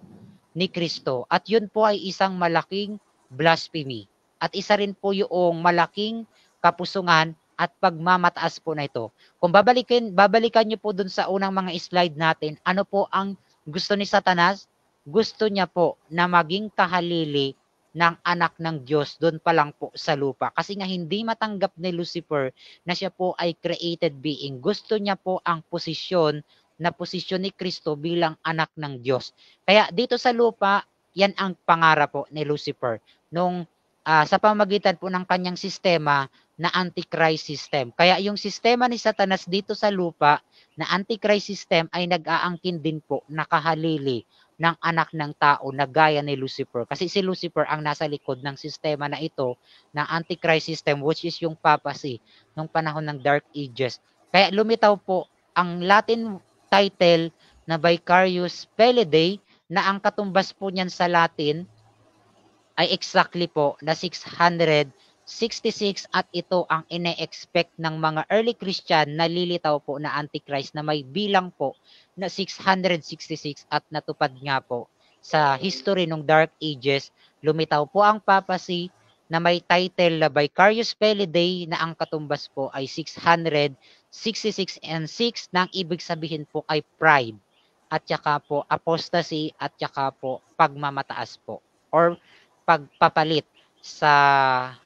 ni Kristo. At yun po ay isang malaking blasphemy. At isa rin po yung malaking kapusungan at pagmamataas po na ito. Kung babalikan niyo po dun sa unang mga slide natin, ano po ang gusto ni Satanas? Gusto niya po na maging kahalili ng anak ng Diyos doon pa lang po sa lupa. Kasi nga hindi matanggap ni Lucifer na siya po ay created being. Gusto niya po ang posisyon na posisyon ni Kristo bilang anak ng Diyos. Kaya dito sa lupa, yan ang pangarap po ni Lucifer. Nung sa pamagitan po ng kanyang sistema na Antichrist system. Kaya yung sistema ni Satanas dito sa lupa na Antichrist system ay nag-aangkin din po, nakahalili ng anak ng tao na gaya ni Lucifer. Kasi si Lucifer ang nasa likod ng sistema na ito, ng Antichrist system, which is yung papacy nung panahon ng Dark Ages. Kaya lumitaw po ang Latin title na Vicarius Felidae, na ang katumbas po niyan sa Latin ay exactly po na 666, at ito ang ine-expect ng mga early Christian na lilitaw po na Antichrist na may bilang po na 666, at natupad nga po sa history ng Dark Ages. Lumitaw po ang papacy na may title na Vicarius Felidae, na ang katumbas po ay 666 and 6, na ang ibig sabihin po ay pride, at saka po apostasy, at saka po pagmamataas po or pagpapalit sa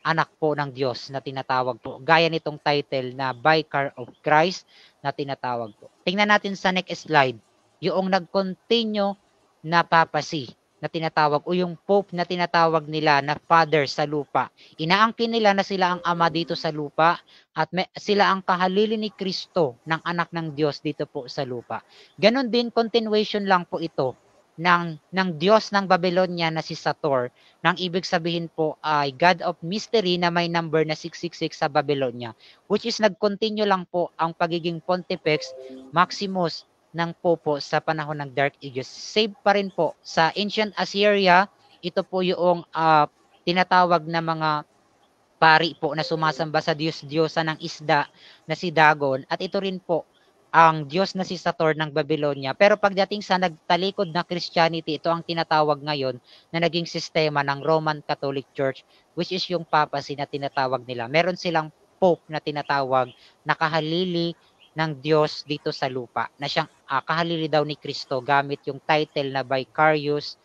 anak po ng Diyos na tinatawag po. Gaya nitong title na Vicar of Christ na tinatawag po. Tingnan natin sa next slide. Yung nag-continue na papacy na tinatawag, o yung Pope na tinatawag nila na Father sa lupa. Inaangkin nila na sila ang ama dito sa lupa, at sila ang kahalili ni Kristo ng anak ng Diyos dito po sa lupa. Ganon din, continuation lang po ito ng Diyos ng Babylonia na si Sator, nang ibig sabihin po ay God of Mystery na may number na 666 sa Babylonia, which is nag-continue lang po ang pagiging Pontifex Maximus ng Popo sa panahon ng Dark Ages. Save pa rin po sa Ancient Assyria. Ito po yung tinatawag na mga pari po na sumasamba sa Diyos-Diyosa ng isda na si Dagon, at ito rin po ang Diyos na si Sator ng Babylonia. Pero pagdating sa nagtalikod na Christianity, ito ang tinatawag ngayon na naging sistema ng Roman Catholic Church, which is yung papacy na tinatawag nila. Meron silang Pope na tinatawag na kahalili ng Diyos dito sa lupa, na siyang kahalili daw ni Kristo gamit yung title na Vicarius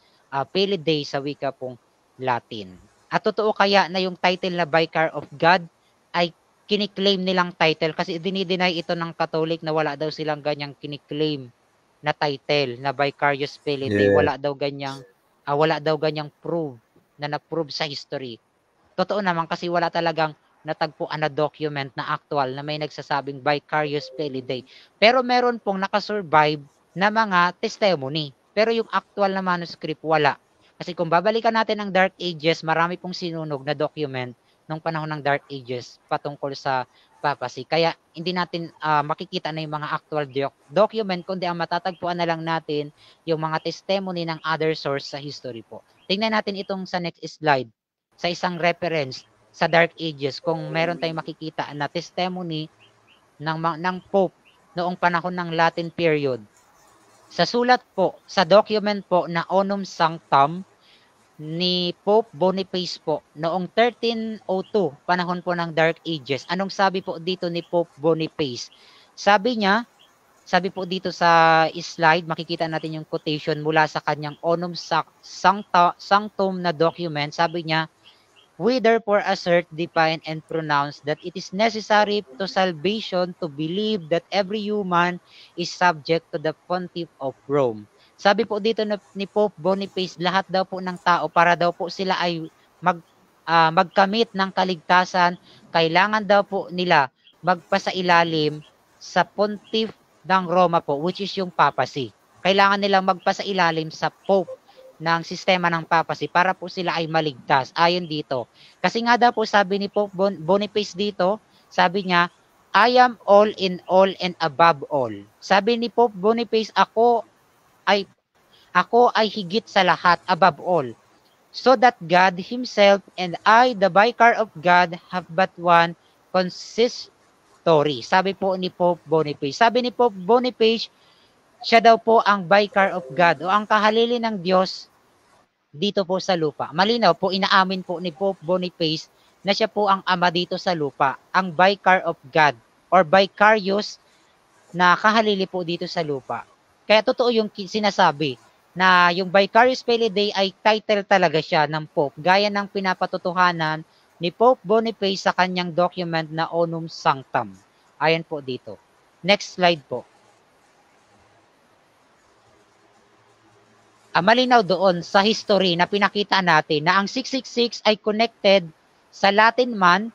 Felidae sa wika pong Latin. At totoo kaya na yung title na Vicar of God ay kiniklaim nilang title, kasi dinideny ito ng Catholic na wala daw silang ganyang kiniklaim na title na Vicarius Felidae. Yeah. Wala daw ganyang prove na na-prove sa history. Totoo naman, kasi wala talagang natagpuan na document na actual na may nagsasabing Vicarius Felidae. Pero meron pong nakasurvive na mga testimony. Pero yung actual na manuscript, wala. Kasi kung babalikan natin ang Dark Ages, marami pong sinunog na document nung panahon ng Dark Ages patungkol sa papacy. Kaya hindi natin makikita na yung mga actual document, kundi ang matatagpuan na lang natin yung mga testimony ng other source sa history po. Tingnan natin itong sa next slide, sa isang reference sa Dark Ages, kung meron tayong makikita na testimony ng Pope noong panahon ng Latin period. Sa sulat po, sa document po na Onum Sanctam ni Pope Boniface po noong 1302, panahon po ng Dark Ages. Anong sabi po dito ni Pope Boniface? Sabi po dito sa slide, makikita natin yung quotation mula sa kanyang Onum Sanctum na document. Sabi niya, "We therefore assert, define, and pronounce that it is necessary to salvation to believe that every human is subject to the pontiff of Rome." Sabi po dito ni Pope Boniface, lahat daw po ng tao, para daw po sila ay magkamit ng kaligtasan, kailangan daw po nila magpasailalim sa pontiff ng Roma po, which is yung papacy. Kailangan nilang magpasailalim sa Pope ng sistema ng papacy para po sila ay maligtas, ayon dito. Kasi nga daw po sabi ni Pope Boniface dito, sabi niya, "I am all in all and above all." Sabi ni Pope Boniface, ako ay higit sa lahat, above all. So that God Himself and I, the Vicar of God, have but one consistory. Sabi po ni Pope Boniface. Sabi ni Pope Boniface, siya daw po ang Vicar of God, o ang kahalili ng Diyos dito po sa lupa. Malinaw po, inaamin po ni Pope Boniface na siya po ang ama dito sa lupa, ang Vicar of God, or Vicarius na kahalili po dito sa lupa. Kaya totoo yung sinasabi na yung Vicarious Filidae ay title talaga siya ng Pope, gaya ng pinapatotohanan ni Pope Boniface sa kanyang document na Onum Sanctam. Ayan po dito. Next slide po. Malinaw doon sa history na pinakita natin na ang 666 ay connected sa Latin man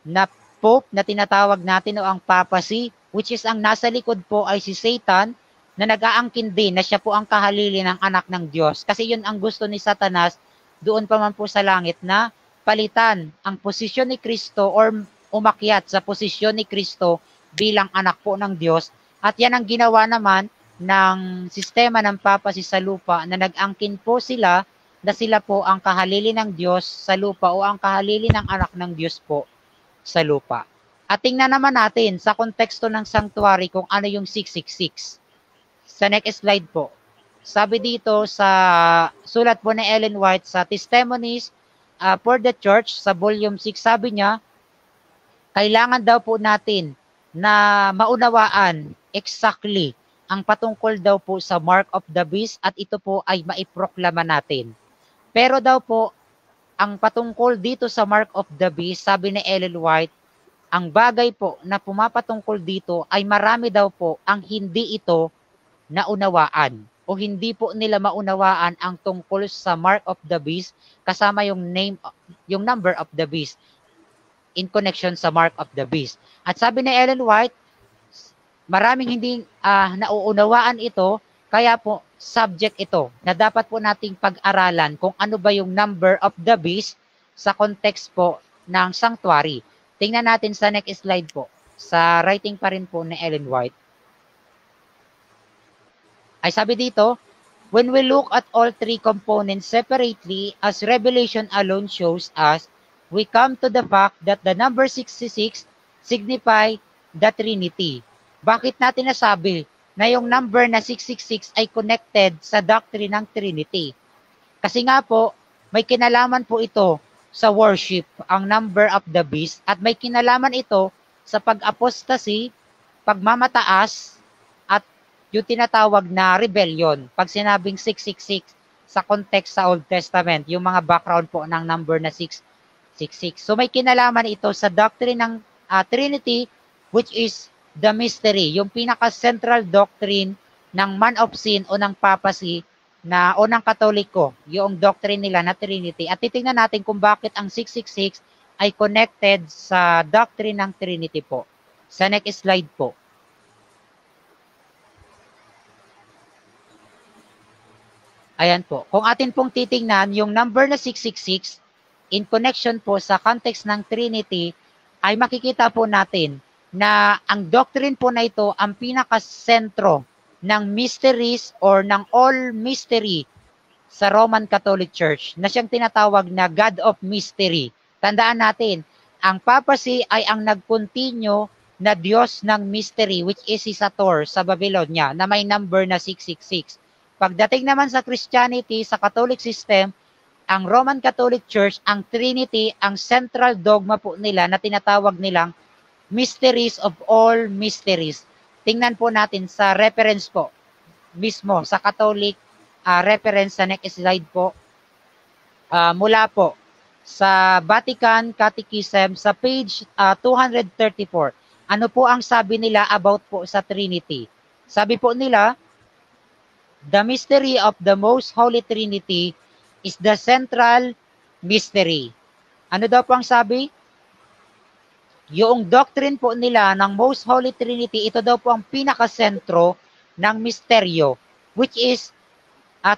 na Pope na tinatawag natin o ang papacy, which is ang nasa likod po ay si Satan na nag-aangkin din na siya po ang kahalili ng anak ng Diyos. Kasi yun ang gusto ni Satanas doon pa man po sa langit na palitan ang posisyon ni Kristo or umakyat sa posisyon ni Kristo bilang anak po ng Diyos. At yan ang ginawa naman ng sistema ng papacy sa lupa na nag-angkin po sila na sila po ang kahalili ng Diyos sa lupa o ang kahalili ng anak ng Diyos po sa lupa. At tingnan naman natin sa konteksto ng sanctuary kung ano yung 666. Sa next slide po. Sabi dito sa sulat po ni Ellen White sa Testimonies for the Church sa volume 6, sabi niya, kailangan daw po natin na maunawaan exactly ang patungkol daw po sa mark of the beast at ito po ay maiproklama natin. Pero daw po, ang patungkol dito sa mark of the beast, sabi ni Ellen White, ang bagay po na pumapatungkol dito ay marami daw po ang hindi ito naunawaan o hindi po nila maunawaan ang tungkol sa mark of the beast kasama yung number of the beast in connection sa mark of the beast. At sabi ni Ellen White, maraming hindi nauunawaan ito, kaya po subject ito na dapat po nating pag-aralan kung ano ba yung number of the beast sa context po ng sanctuary. Tingnan natin sa next slide po. Sa writing pa rin po ni Ellen White. Ay sabi dito, when we look at all three components separately, as Revelation alone shows us, we come to the fact that the number 66 signify the Trinity. Bakit natin nasabi na yung number na 666 ay connected sa doctrine ng Trinity? Kasi nga po, may kinalaman po ito sa worship, ang number of the beast, at may kinalaman ito sa pag-apostasy, pagmamataas, at yung tinatawag na rebellion. Pag sinabing 666 sa context sa Old Testament, yung mga background po ng number na 666. So may kinalaman ito sa doctrine ng Trinity, which is the mystery, yung pinaka-central doctrine ng man of sin o ng papacy na o ng Katoliko, yung doctrine nila na Trinity. At titingnan natin kung bakit ang 666 ay connected sa doctrine ng Trinity po. Sa next slide po. Ayan po. Kung atin pong titingnan, yung number na 666 in connection po sa context ng Trinity, ay makikita po natin na ang doctrine po na ito ang pinakasentro ng mysteries or ng all mystery sa Roman Catholic Church na siyang tinatawag na God of Mystery. Tandaan natin, ang papacy ay ang nag-continue na Diyos ng mystery which is si Sator sa Babylonia na may number na 666. Pagdating naman sa Christianity, sa Catholic system, ang Roman Catholic Church, ang Trinity, ang central dogma po nila na tinatawag nilang mysteries of all mysteries. Tingnan po natin sa reference po mismo sa Catholic reference sa next slide po. Mula po sa Vatican Catechism sa page 234. Ano po ang sabi nila about po sa Trinity? Sabi po nila, the mystery of the Most Holy Trinity is the central mystery. Ano daw po ang sabi? Yung doctrine po nila ng Most Holy Trinity, ito daw po ang pinakasentro ng misteryo, which is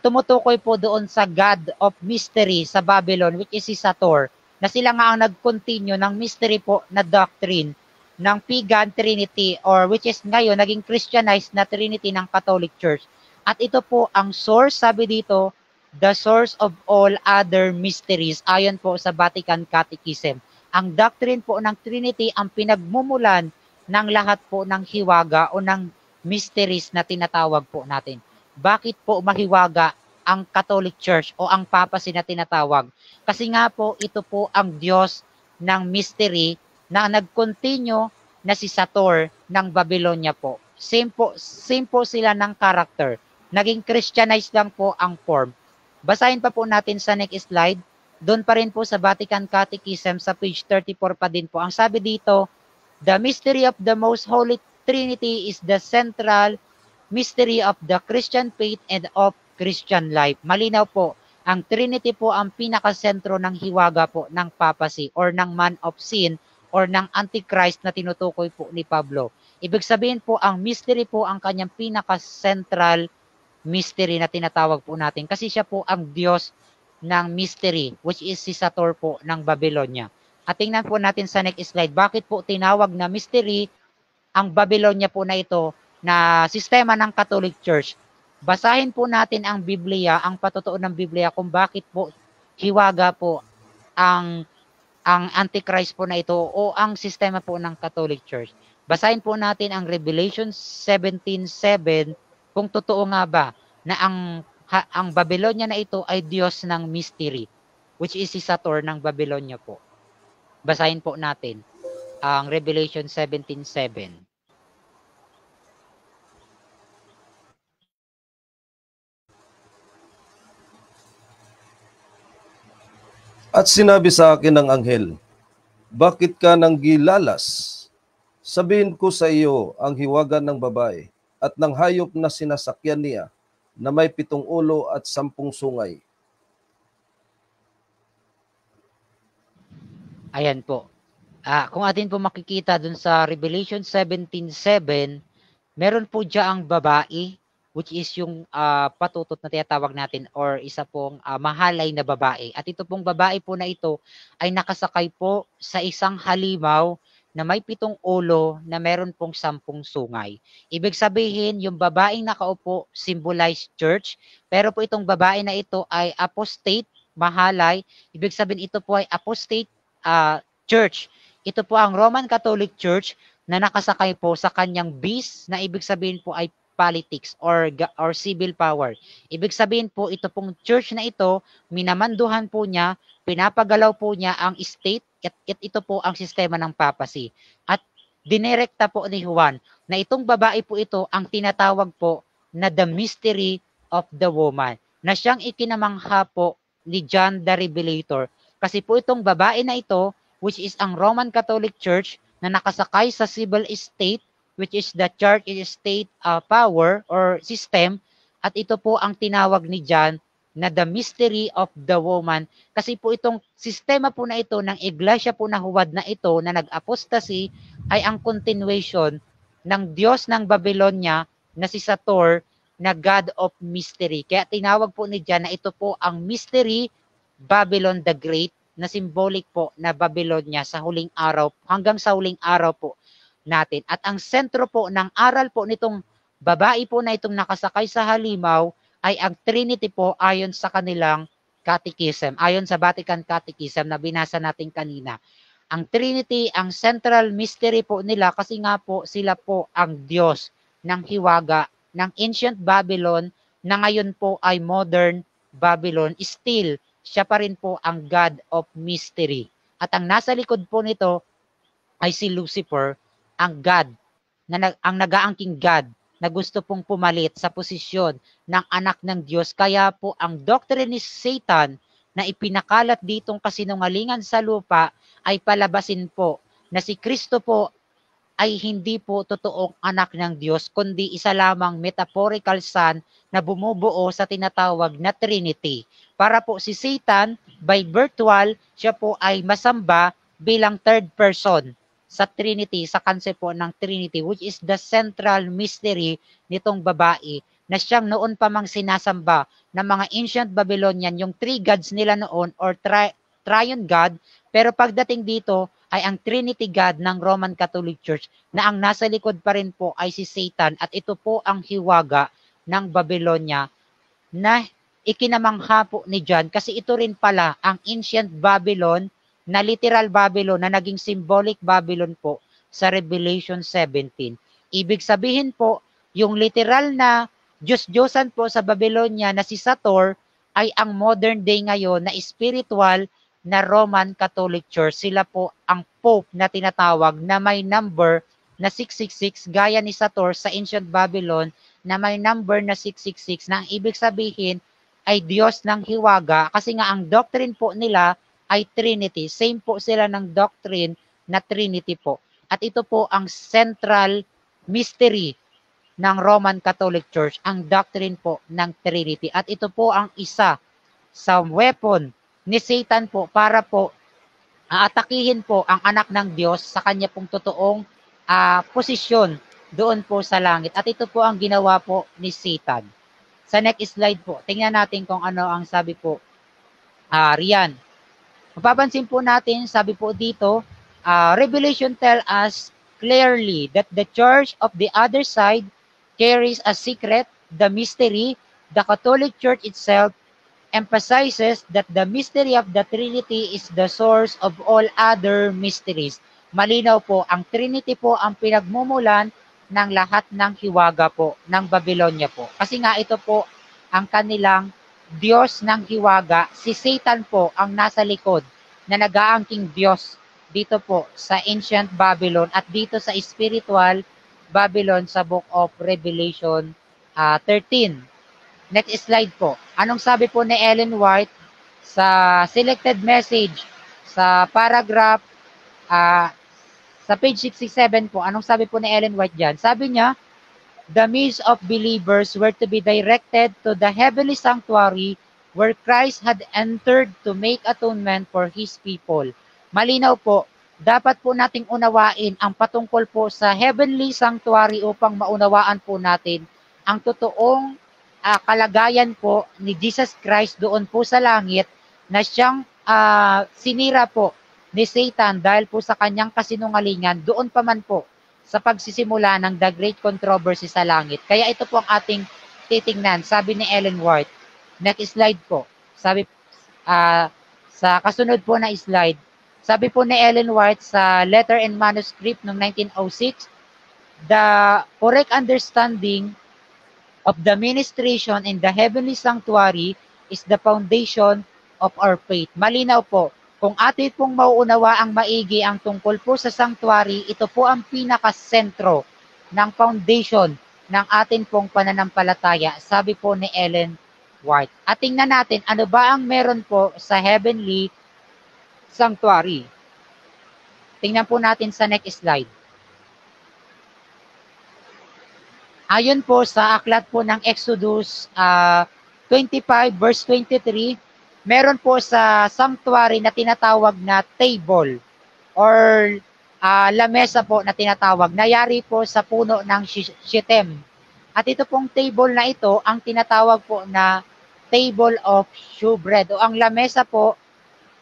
tumutukoy po doon sa God of Mystery sa Babylon, which is si Sator, na sila nga ang nag-continue ng mystery po na doctrine ng pagan Trinity or which is ngayon naging Christianized na Trinity ng Catholic Church. At ito po ang source, sabi dito, the source of all other mysteries, ayon po sa Vatican Catechism. Ang doctrine po ng Trinity ang pinagmumulan ng lahat po ng hiwaga o ng mysteries na tinatawag po natin. Bakit po mahiwaga ang Catholic Church o ang papacy na tinatawag? Kasi nga po ito po ang Diyos ng mystery na nag-continue na si Sator ng Babylonia po. Same po sila ng character. naging Christianized lang po ang form. Basahin pa po natin sa next slide. Doon pa rin po sa Vatican Catechism sa page 34 pa din po. Ang sabi dito, the mystery of the most holy Trinity is the central mystery of the Christian faith and of Christian life. Malinaw po, ang Trinity po ang pinakasentro ng hiwaga po ng papacy or ng man of sin or ng Antichrist na tinutukoy po ni Pablo. Ibig sabihin po, ang mystery po ang kanyang pinaka-central mystery na tinatawag po natin kasi siya po ang Diyos ng mystery which is si Sator po ng Babylonia. At tingnan po natin sa next slide, bakit po tinawag na mystery ang Babylonia po na ito na sistema ng Catholic Church. Basahin po natin ang Biblia, ang patotoo ng Biblia kung bakit po hiwaga po ang Antichrist po na ito o ang sistema po ng Catholic Church. Basahin po natin ang Revelation 17:7 kung totoo nga ba na ang Babylonia na ito ay Diyos ng mystery, which is si Sator ng Babylonia po. Basahin po natin ang Revelation 17:7. At sinabi sa akin ng anghel, bakit ka nang gilalas? Sabihin ko sa iyo ang hiwaga ng babae at ng hayop na sinasakyan niya na may 7 ulo at 10 sungay. Ayan po. Kung atin po makikita dun sa Revelation 17:7, meron po diyan ang babae, which is yung patutot na tinatawag natin or isa pong mahalay na babae. At ito pong babae po na ito ay nakasakay po sa isang halimaw na may 7 ulo na meron pong 10 sungay. Ibig sabihin, yung babaeng nakaupo symbolize church, pero po itong babae na ito ay apostate, mahalay. Ibig sabihin ito po ay apostate church. Ito po ang Roman Catholic Church na nakasakay po sa kanyang beast na ibig sabihin po ay politics or civil power. Ibig sabihin po ito pong church na ito, minamanduhan po niya, pinapagalaw po niya ang state at ito po ang sistema ng papacy. At dinirekta po ni Juan na itong babae po ito ang tinatawag po na the mystery of the woman na siyang ikinamangha po ni John the Revelator. Kasi po itong babae na ito, which is ang Roman Catholic Church na nakasakay sa civil state, which is the church state power or system, at ito po ang tinawag ni John na the mystery of the woman. Kasi po itong sistema po na ito ng iglesia po na huwad na ito na nag-apostasy ay ang continuation ng Diyos ng Babylonia na si Sator na God of Mystery. Kaya tinawag po ni John na ito po ang mystery Babylon the Great na symbolic po na Babylonia sa huling araw, hanggang sa huling araw po natin. At ang sentro po ng aral po nitong babae po na itong nakasakay sa halimaw ay ang Trinity po ayon sa kanilang catechism, ayon sa Vatican Catechism na binasa natin kanina. Ang Trinity, ang central mystery po nila kasi nga po sila po ang Diyos ng hiwaga ng ancient Babylon na ngayon po ay modern Babylon. Still, siya pa rin po ang God of Mystery. At ang nasa likod po nito ay si Lucifer, ang God, ang nagaangking God na gusto pong pumalit sa posisyon ng anak ng Diyos. Kaya po ang doctrine ni Satan na ipinakalat ditong kasinungalingan sa lupa ay palabasin po na si Kristo po ay hindi po totoong anak ng Diyos, kundi isa lamang metaphorical son na bumubuo sa tinatawag na Trinity. Para po si Satan, by virtual, siya po ay masamba bilang third person sa Trinity, sa concept po ng Trinity, which is the central mystery nitong babae na siyang noon pa mang sinasamba ng mga ancient Babylonian, yung three gods nila noon or triune God, pero pagdating dito ay ang Trinity God ng Roman Catholic Church na ang nasa likod pa rin po ay si Satan at ito po ang hiwaga ng Babylonia na ikinamangha po ni John kasi ito rin pala ang ancient Babylon na literal Babylon na naging symbolic Babylon po sa Revelation 17. Ibig sabihin po, yung literal na Diyos-Diyosan po sa Babylonia na si Sator ay ang modern day ngayon na spiritual na Roman Catholic Church. Sila po ang Pope na tinatawag na may number na 666 gaya ni Sator sa ancient Babylon na may number na 666 na ang ibig sabihin ay Diyos ng hiwaga kasi nga ang doctrine po nila ay Trinity. Same po sila ng doctrine na Trinity po. At ito po ang central mystery ng Roman Catholic Church, ang doctrine po ng Trinity. At ito po ang isa sa weapon ni Satan po para po aatakihin po ang anak ng Diyos sa kanya pong totoong posisyon doon po sa langit. At ito po ang ginawa po ni Satan. Sa next slide po, tingnan natin kung ano ang sabi po riyan. Mapapansin po natin, sabi po dito, Revelation tell us clearly that the church of the other side carries a secret, the mystery. The Catholic Church itself emphasizes that the mystery of the Trinity is the source of all other mysteries. Malinaw po, ang Trinity po ang pinagmumulan ng lahat ng hiwaga po ng Babylonia po. Kasi nga ito po ang kanilang Diyos ng hiwaga. Si Satan po ang nasa likod na nag-aangking Diyos dito po sa ancient Babylon at dito sa spiritual Babylon sa Book of Revelation 13. Next slide po. Anong sabi po ni Ellen White sa selected message sa paragraph sa page 67 po? Anong sabi po ni Ellen White dyan? Sabi niya, the means of believers were to be directed to the heavenly sanctuary where Christ had entered to make atonement for His people. Malinaw po, dapat po nating unawain ang patungkol po sa heavenly sanctuary upang maunawaan po natin ang totoong kalagayan po ni Jesus Christ doon po sa langit na siyang sinira po ni Satan dahil po sa kanyang kasinungalingan doon pa man po sa pagsisimula ng The Great Controversy sa langit. Kaya ito po ang ating titingnan. Sabi ni Ellen White, next slide po. Sabi sa kasunod po na slide, sabi po ni Ellen White sa Letter and Manuscript noong 1906, the correct understanding of the ministration in the heavenly sanctuary is the foundation of our faith. Malinaw po, kung atin pong mauunawa ang maigi ang tungkol po sa sanctuary, ito po ang pinakasentro ng foundation ng atin pong pananampalataya, sabi po ni Ellen White. At tingnan natin, ano ba ang meron po sa heavenly sanctuary? Tingnan po natin sa next slide. Ayon po sa aklat po ng Exodus 25 verse 23, meron po sa sanctuary na tinatawag na table or lamesa po na tinatawag. Nayari po sa puno ng shittim. At ito pong table na ito ang tinatawag po na table of shewbread o ang lamesa po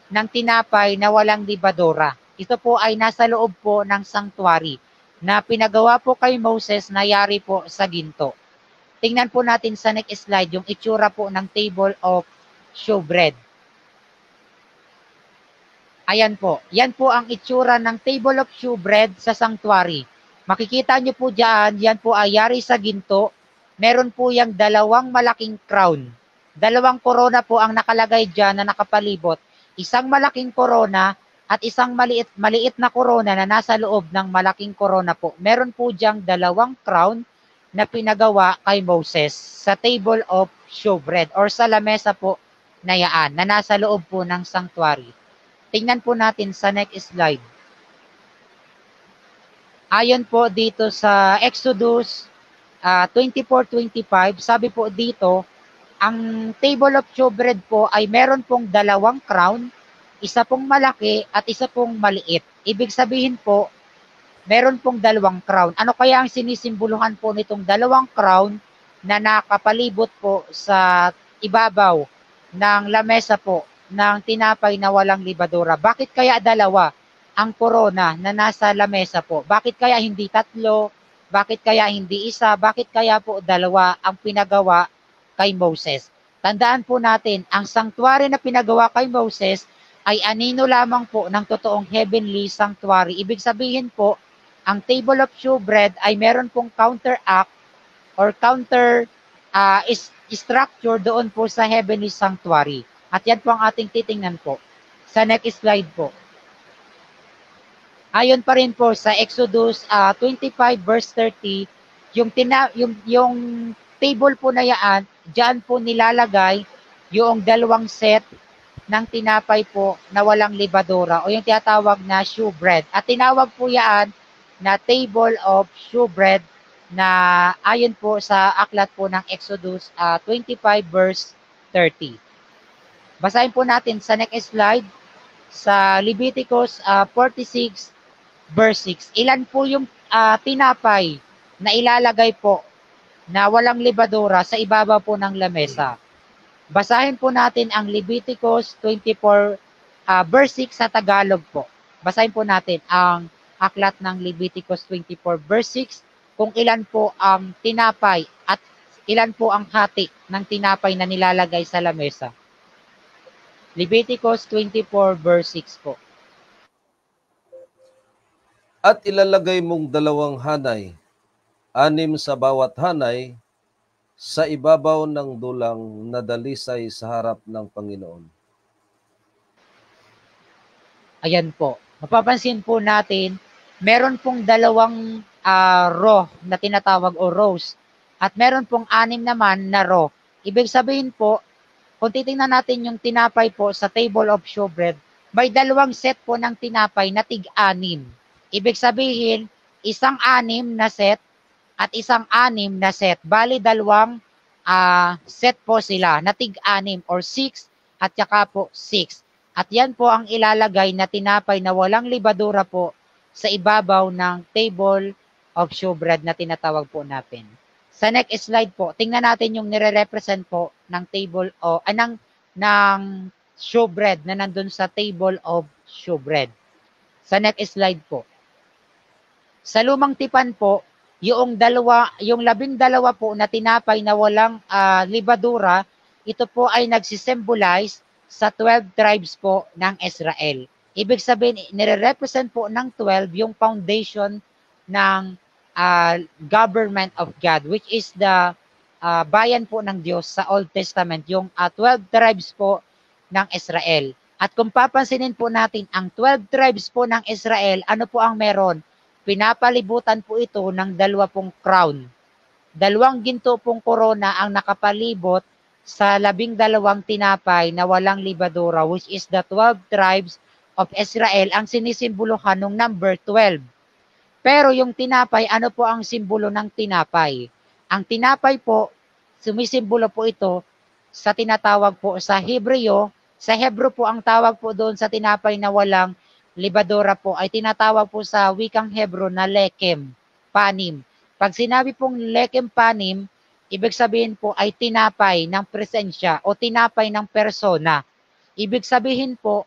ng tinapay na walang libadora. Ito po ay nasa loob po ng sanctuary na pinagawa po kay Moses na yari po sa ginto. Tingnan po natin sa next slide yung itsura po ng table of shewbread. Ayan po. Yan po ang itsura ng table of shewbread sa sanctuary. Makikita nyo po dyan, yan po ay yari sa ginto. Meron po yung dalawang malaking crown. Dalawang korona po ang nakalagay dyan na nakapalibot. Isang malaking korona at isang maliit na korona na nasa loob ng malaking korona po. Meron po diyang dalawang crown na pinagawa kay Moses sa table of shewbread or sa lamesa po na yaan na nasa loob po ng sanctuary. Tingnan po natin sa next slide. Ayon po dito sa Exodus 24:25, sabi po dito, ang table of shewbread po ay meron pong dalawang crown, isa pong malaki at isa pong maliit. Ibig sabihin po, meron pong dalawang crown. Ano kaya ang sinisimboluhan po nitong dalawang crown na nakapalibot po sa ibabaw ng lamesa po ng tinapay na walang libadora? Bakit kaya dalawa ang korona na nasa lamesa po? Bakit kaya hindi tatlo? Bakit kaya hindi isa? Bakit kaya po dalawa ang pinagawa kay Moses? Tandaan po natin, ang sanctuary na pinagawa kay Moses ay anino lamang po ng totoong heavenly sanctuary. Ibig sabihin po, ang table of shewbread ay meron pong counteract or counter structure doon po sa heavenly sanctuary. At yan po ang ating titingnan po. Sa next slide po. Ayon pa rin po sa Exodus 25 verse 30, yung table po na yan, diyan po nilalagay yung dalawang set ng tinapay po na walang libadura o yung tinatawag na shewbread. At tinawag po yan na table of shewbread na ayon po sa aklat po ng Exodus 25 verse 30. Basahin po natin sa next slide sa Leviticus 46 verse 6. Ilan po yung tinapay na ilalagay po na walang libadura sa ibabaw po ng lamesa? Basahin po natin ang Leviticus 24 verse 6 sa Tagalog po. Basahin po natin ang aklat ng Leviticus 24 verse 6 kung ilan po ang tinapay at ilan po ang hati ng tinapay na nilalagay sa lamesa. Leviticus 24 verse 6 po. At ilalagay mong 2 hanay, 6 sa bawat hanay, sa ibabaw ng dulang na dalisay sa harap ng Panginoon. Ayan po. Mapapansin po natin, meron pong 2 row na tinatawag o rows. At meron pong 6 naman na row. Ibig sabihin po, kung titingnan natin yung tinapay po sa table of shewbread, may 2 set po ng tinapay na tig-6. Ibig sabihin, isang 6 na set at isang 6 na set. Bali, 2 set po sila na tig-6 or 6 at saka po 6. At yan po ang ilalagay na tinapay na walang libadura po sa ibabaw ng table of shewbread na tinatawag po natin. Sa next slide po, tingnan natin yung nire-represent po ng table o ng shewbread na nandun sa table of shewbread. Sa next slide po. Sa lumang tipan po, yung 12 po na tinapay na walang libadura, ito po ay nagsisimbolize sa 12 tribes po ng Israel. Ibig sabihin, nire-represent po ng 12 yung foundation ng government of God, which is the bayan po ng Diyos sa Old Testament, yung 12 tribes po ng Israel. At kung papansinin po natin, ang 12 tribes po ng Israel, ano po ang meron? Pinapalibutan po ito ng 2 crown. 2 ginto pong korona ang nakapalibot sa 12 tinapay na walang libadura, which is the 12 tribes of Israel, ang sinisimbolohan ng number 12. Pero yung tinapay, ano po ang simbolo ng tinapay? Ang tinapay po, sumisimbolo po ito sa tinatawag po sa Hebreo. Sa Hebrew po, ang tawag po doon sa tinapay na walang libadura po ay tinatawag po sa wikang Hebrew na lekem, panim. Pag sinabi pong lekem panim, ibig sabihin po ay tinapay ng presensya o tinapay ng persona. Ibig sabihin po,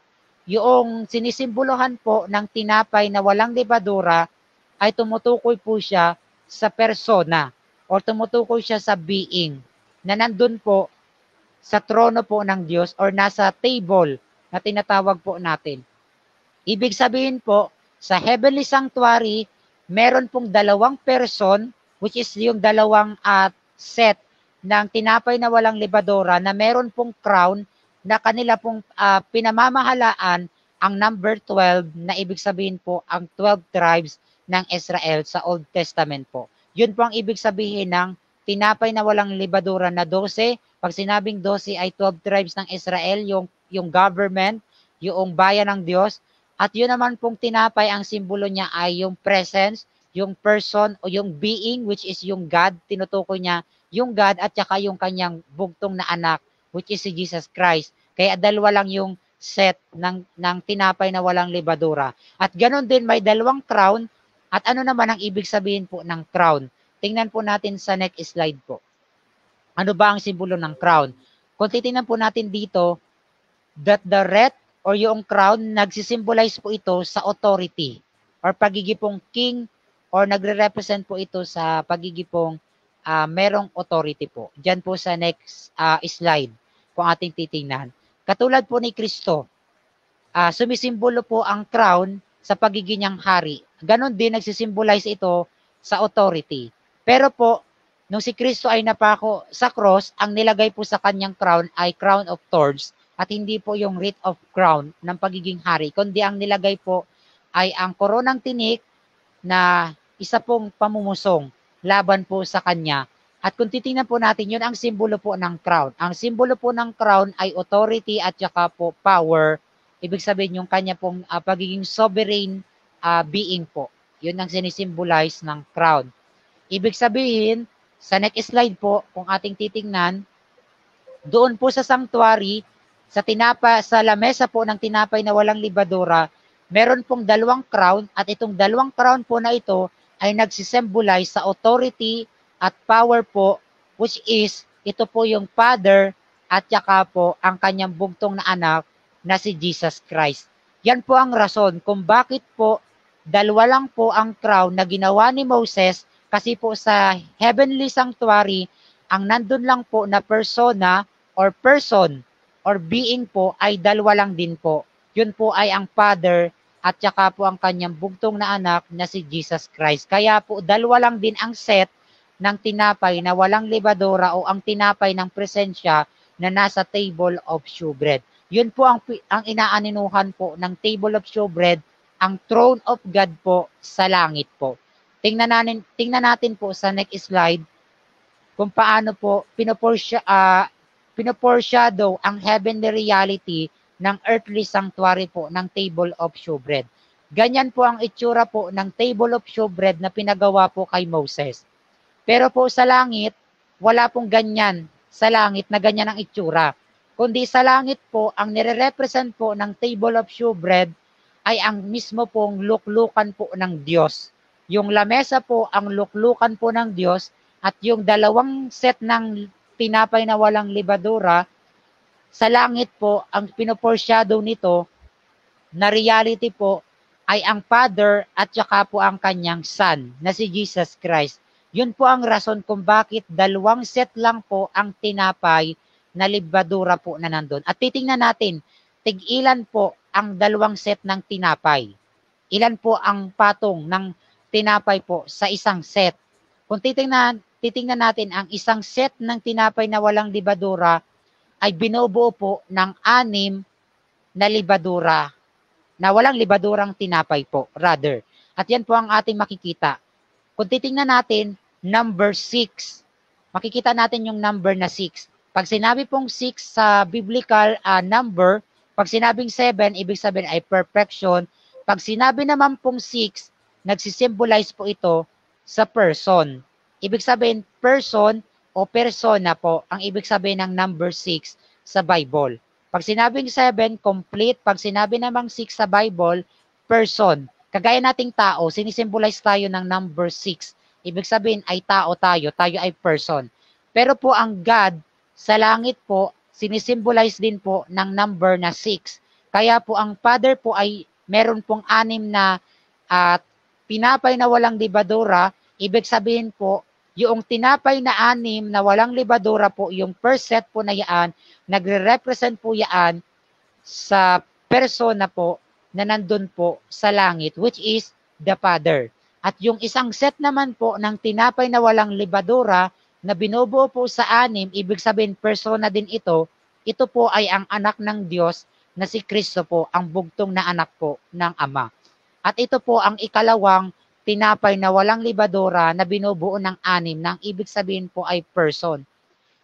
yung sinisimbolohan po ng tinapay na walang libadura ay tumutukoy po siya sa persona o tumutukoy siya sa being na nandun po sa trono po ng Diyos or nasa table na tinatawag po natin. Ibig sabihin po, sa heavenly sanctuary, meron pong 2 person, which is yung 2 set ng tinapay na walang libadora na meron pong crown na kanila pong pinamamahalaan ang number 12 na ibig sabihin po ang 12 tribes ng Israel sa Old Testament po. Yun po ang ibig sabihin ng tinapay na walang libadura na 12. Pag sinabing 12 ay 12 tribes ng Israel, yung government, yung bayan ng Diyos. At yun naman pong tinapay, ang simbolo niya ay yung presence, yung person o yung being, which is yung God. Tinutukoy niya yung God at saka yung kanyang bugtong na anak, which is si Jesus Christ. Kaya 2 lang yung set ng tinapay na walang libadura. At ganoon din may 2 crown. At ano naman ang ibig sabihin po ng crown? Tingnan po natin sa next slide po. Ano ba ang simbolo ng crown? Kung titingnan po natin dito, that the wreath or yung crown, nagsisimbolize po ito sa authority or pagigipong king or nagre-represent po ito sa pagigipong merong authority po. Diyan po sa next slide kung ating titingnan. Katulad po ni Kristo, sumisimbolo po ang crown sa pagiging niyang hari. Ganon din nagsisimbolize ito sa authority. Pero po, nung si Kristo ay napako sa cross, ang nilagay po sa kanyang crown ay crown of thorns at hindi po yung wreath of crown ng pagiging hari, kundi ang nilagay po ay ang koronang tinik na isa pong pamumusong. laban po sa kanya. At kung titingnan po natin, yun ang simbolo po ng crown. Ang simbolo po ng crown ay authority at saka po power. Ibig sabihin yung kanya pong pagiging sovereign being po. Yun ang sinisimbolize ng crown. Ibig sabihin, sa next slide po, kung ating titingnan, doon po sa sanctuary, sa lamesa po ng tinapay na walang libadura, meron pong dalawang crown at itong dalawang crown po na ito ay nagsisimbolize sa authority at power po, which is ito po yung Father at saka po ang kanyang bugtong na anak na si Jesus Christ. Yan po ang rason kung bakit po dalawa lang po ang crown na ginawa ni Moses kasi po sa heavenly sanctuary, ang nandun lang po na persona or person or being po ay dalawa lang din po. Yun po ay ang Father at saka po ang kanyang bugtong na anak na si Jesus Christ. Kaya po dalawa lang din ang set ng tinapay na walang libadora o ang tinapay ng presensya na nasa table of showbread. Yun po ang inaaninuhan po ng table of showbread, ang throne of God po sa langit po. Tingnan natin po sa next slide kung paano po pinoforeshadow ang heavenly reality ng earthly sanctuary po ng table of showbread. Ganyan po ang itsura po ng table of showbread na pinagawa po kay Moses. Pero po sa langit, wala pong ganyan sa langit na ganyan ang itsura. Kundi sa langit po, ang nire-represent po ng table of showbread ay ang mismo pong luklukan po ng Diyos. Yung lamesa po, ang luklukan po ng Diyos at yung dalawang set ng tinapay na walang libadura, sa langit po, ang pinoforeshadow nito na reality po ay ang Father at saka po ang kanyang Son na si Jesus Christ. Yun po ang rason kung bakit dalawang set lang po ang tinapay na libadura po na nandun. At titingnan natin, tig-ilan po ang dalawang set ng tinapay. Ilan po ang patong ng tinapay po sa isang set. Kung titingnan natin ang isang set ng tinapay na walang libadura ay binubuo po ng 6 na libadura na walang libadurang tinapay po, rather. At yan po ang ating makikita. Kung titingnan natin, number 6. Makikita natin yung number na 6. Pag sinabi pong 6 sa biblical number, pag sinabing 7, ibig sabihin ay perfection. Pag sinabi naman pong 6, nagsisimbolize po ito sa person. Ibig sabihin, person o persona po ang ibig sabihin ng number 6 sa Bible. Pag sinabing 7, complete. Pag sinabi namang 6 sa Bible, person. Kagaya nating tao, sinisimbolize tayo ng number 6. Ibig sabihin ay tao tayo ay person. Pero po ang God sa langit po, sinisimbolize din po ng number na 6. Kaya po ang Father po ay meron pong 6 na tinapay na walang libadura. Ibig sabihin po, yung tinapay na 6 na walang libadura po, yung first set po na yaan, nagre-represent po yaan sa persona po na nandun po sa langit, which is the Father. At yung isang set naman po ng tinapay na walang libadura na binubuo po sa 6, ibig sabihin persona din ito po ay ang anak ng Diyos na si Kristo po, ang bugtong na anak po ng Ama. At ito po ang ikalawang tinapay na walang libadura na binubuo ng 6, nang ibig sabihin po ay person.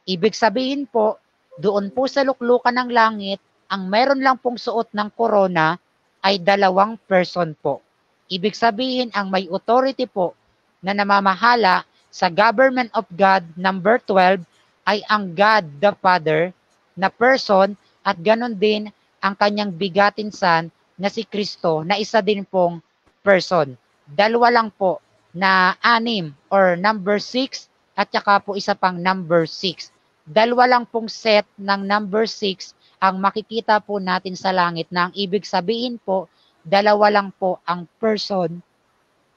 Ibig sabihin po, doon po sa luklukan ng langit, ang meron lang pong suot ng korona ay 2 person po. Ibig sabihin, ang may authority po na namamahala sa government of God, number 12, ay ang God the Father na person at ganon din ang kanyang bigatin Son na si Kristo na isa din pong person. 2 lang po na 6 or number 6 at saka po isa pang number 6. 2 lang pong set ng number 6 ang makikita po natin sa langit na ang ibig sabihin po 2 lang po ang person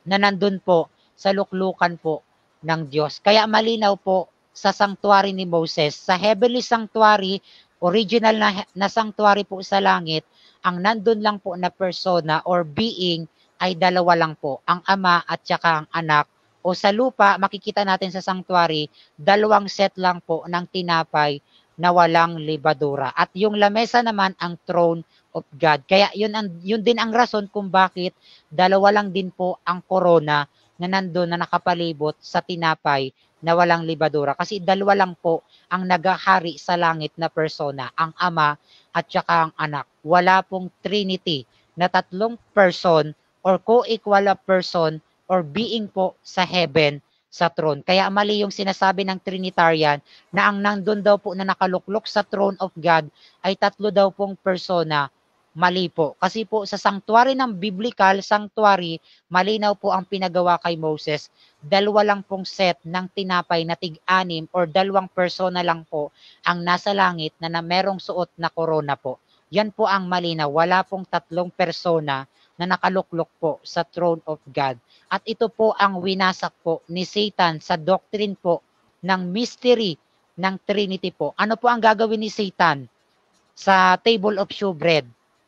na nandun po sa luklukan po ng Diyos. Kaya malinaw po sa sanctuary ni Moses, sa heavenly sanctuary, original na sanctuary po sa langit, ang nandun lang po na persona or being ay 2 lang po, ang Ama at saka ang Anak. O sa lupa, makikita natin sa sanctuary, 2 set lang po ng tinapay na walang libadura. At yung lamesa naman ang throne of God. Kaya yun din ang rason kung bakit 2 lang din po ang corona na nandun na nakapalibot sa tinapay na walang libadura. Kasi dalawa lang po ang naghahari sa langit na persona, ang Ama at saka ang Anak. Wala pong Trinity na tatlong person or co-equal na person or being po sa heaven sa throne. Kaya mali yung sinasabi ng Trinitarian na ang nandun daw po na nakaluklok sa throne of God ay tatlo daw pong persona. Mali po. Kasi po sa sanctuary ng biblical sanctuary, malinaw po ang pinagawa kay Moses. Dalawa lang pong set ng tinapay na tig-anim or dalawang persona lang po ang nasa langit na merong suot na korona po. Yan po ang malinaw. Wala pong tatlong persona na nakaluklok po sa throne of God. At ito po ang winasak po ni Satan sa doctrine po ng mystery ng Trinity po. Ano po ang gagawin ni Satan sa table of showbread?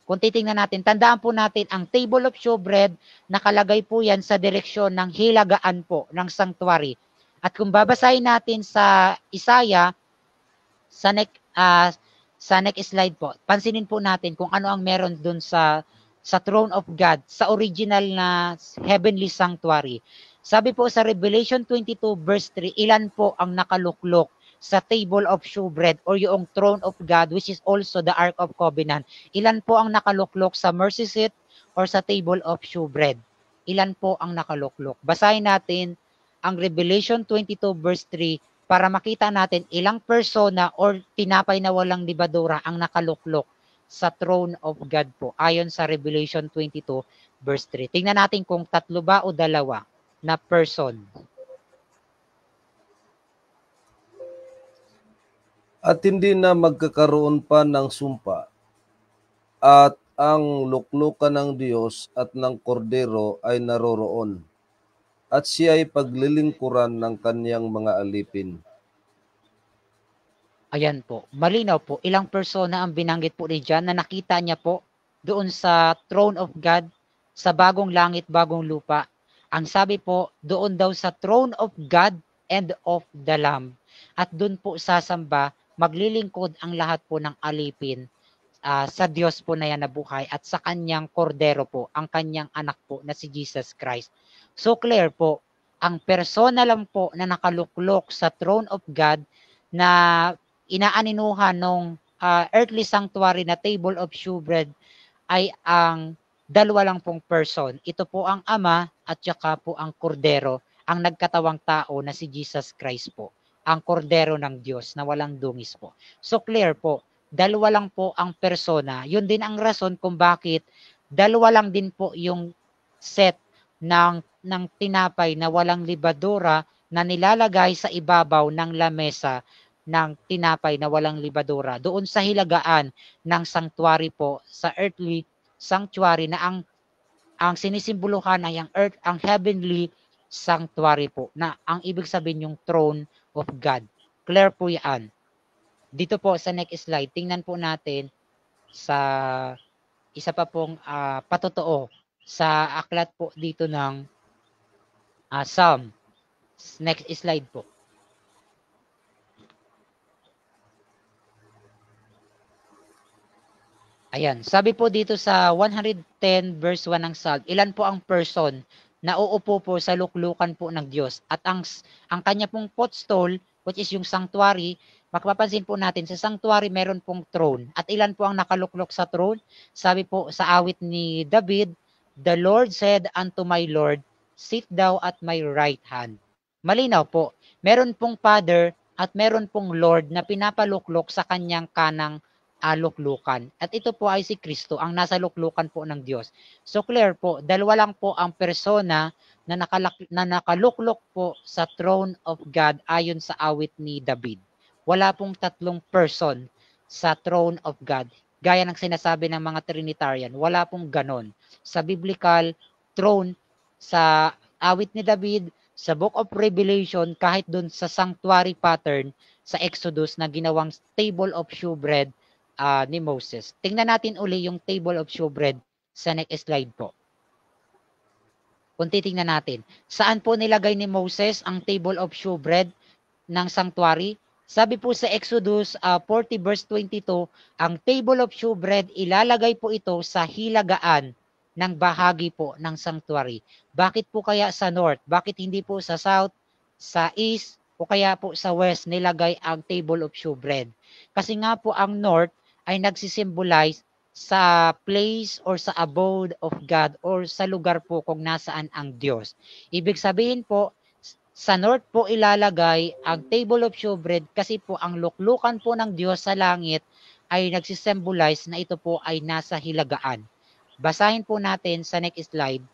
Kung titingnan natin, tandaan po natin, ang table of showbread, nakalagay po yan sa direksyon ng hilagaan po ng sanctuary. At kung babasahin natin sa Isaiah, sa next slide po, pansinin po natin kung ano ang meron dun sa throne of God, sa original na heavenly sanctuary. Sabi po sa Revelation 22 verse 3, ilan po ang nakaluklok sa table of showbread or yung throne of God, which is also the Ark of Covenant? Ilan po ang nakaluklok sa mercy seat or sa table of showbread? Ilan po ang nakaluklok? Basahin natin ang Revelation 22 verse 3 para makita natin ilang persona or tinapay na walang libadura ang nakaluklok sa throne of God po, ayon sa Revelation 22 verse 3. Tingnan natin kung tatlo ba o dalawa na person. At hindi na magkakaroon pa ng sumpa, at ang luklukan ng Diyos at ng Kordero ay naroroon, at siya ay paglilingkuran ng kaniyang mga alipin. Ayan po, malinaw po, ilang persona ang binanggit po ni John na nakita niya po doon sa throne of God, sa bagong langit, bagong lupa. Ang sabi po, doon daw sa throne of God and of the Lamb. At doon po sasamba, maglilingkod ang lahat po ng alipin sa Diyos po na yan na buhay at sa kanyang kordero po, ang kanyang anak po na si Jesus Christ. So clear po, ang persona lang po na nakaluklok sa throne of God na inaaninuhan nung earthly sanctuary na table of showbread ay ang dalawa lang pong person. Ito po ang Ama at saka po ang Kordero, ang nagkatawang tao na si Jesus Christ po, ang Kordero ng Diyos na walang dungis po. So clear po, dalawa lang po ang persona. Yun din ang rason kung bakit dalawa lang din po yung set ng tinapay na walang libadura na nilalagay sa ibabaw ng lamesa ng tinapay na walang libadura doon sa hilagaan ng sanctuary po, sa earthly sanctuary na ang sinisimboluhan ay ang heavenly sanctuary po, na ang ibig sabihin yung throne of God. Clear po yan. Dito po sa next slide, tingnan po natin sa isa pa pong patotoo sa aklat po dito ng Psalm. Next slide po. Ayan, sabi po dito sa 110 verse 1 ng Psalm, ilan po ang person na uupo po sa luklukan po ng Diyos, at ang kanya pong footstool, which is yung sanctuary, mapapansin po natin sa sanctuary meron pong throne. At ilan po ang nakaluklok sa throne? Sabi po sa awit ni David, "The Lord said unto my Lord, sit thou at my right hand." Malinaw po, meron pong Father at meron pong Lord na pinapaluklok sa kanyang kanang luklukan. At ito po ay si Kristo, ang nasa luklukan po ng Diyos. So clear po, dalawa lang po ang persona na nakaluklok po sa throne of God ayon sa awit ni David. Wala pong tatlong person sa throne of God. Gaya ng sinasabi ng mga Trinitarian, wala pong ganon. Sa biblical throne, sa awit ni David, sa Book of Revelation, kahit dun sa sanctuary pattern sa Exodus na ginawang table of showbread ni Moses. Tingnan natin uli yung table of showbread sa next slide po. Kung titingnan natin, saan po nilagay ni Moses ang table of showbread ng sanctuary? Sabi po sa Exodus 40 verse 22, ang table of showbread ilalagay po ito sa hilagaan ng bahagi po ng sanctuary. Bakit po kaya sa north? Bakit hindi po sa south, sa east, o kaya po sa west nilagay ang table of showbread? Kasi nga po ang north ay nagsisimbolize sa place or sa abode of God or sa lugar po kung nasaan ang Diyos. Ibig sabihin po, sa north po ilalagay ang table of showbread kasi po ang luklukan po ng Diyos sa langit ay nagsisimbolize na ito po ay nasa hilagaan. Basahin po natin sa next slide.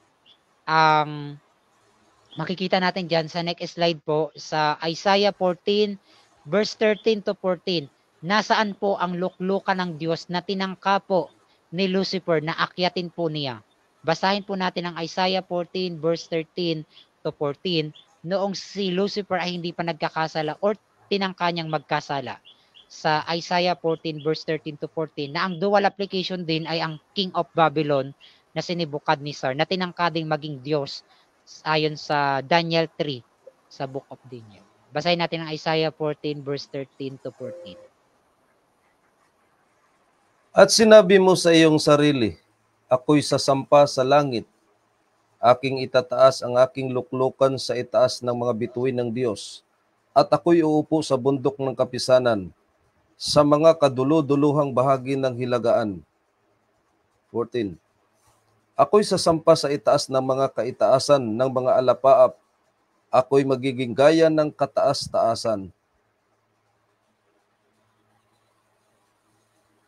Makikita natin dyan sa next slide po sa Isaiah 14 verse 13 to 14. Nasaan po ang luklukan ng Diyos na tinangka po ni Lucifer na akyatin po niya. Basahin po natin ang Isaiah 14 verse 13 to 14 noong si Lucifer ay hindi pa nagkakasala or tinangka niyang magkasala. Sa Isaiah 14 verse 13 to 14 na ang dual application din ay ang King of Babylon na si Nebuchadnezzar na tinangka ding maging Diyos ayon sa Daniel 3 sa Book of Daniel. Basahin natin ang Isaiah 14 verse 13 to 14. At sinabi mo sa iyong sarili, ako'y sasampa sa langit, aking itataas ang aking luklukan sa itaas ng mga bituin ng Diyos, at ako'y uupo sa bundok ng kapisanan, sa mga kaduluduluhang bahagi ng hilagaan. 14. Ako'y sasampa sa itaas ng mga kaitaasan ng mga alapaap, ako'y magiging gaya ng kataas-taasan.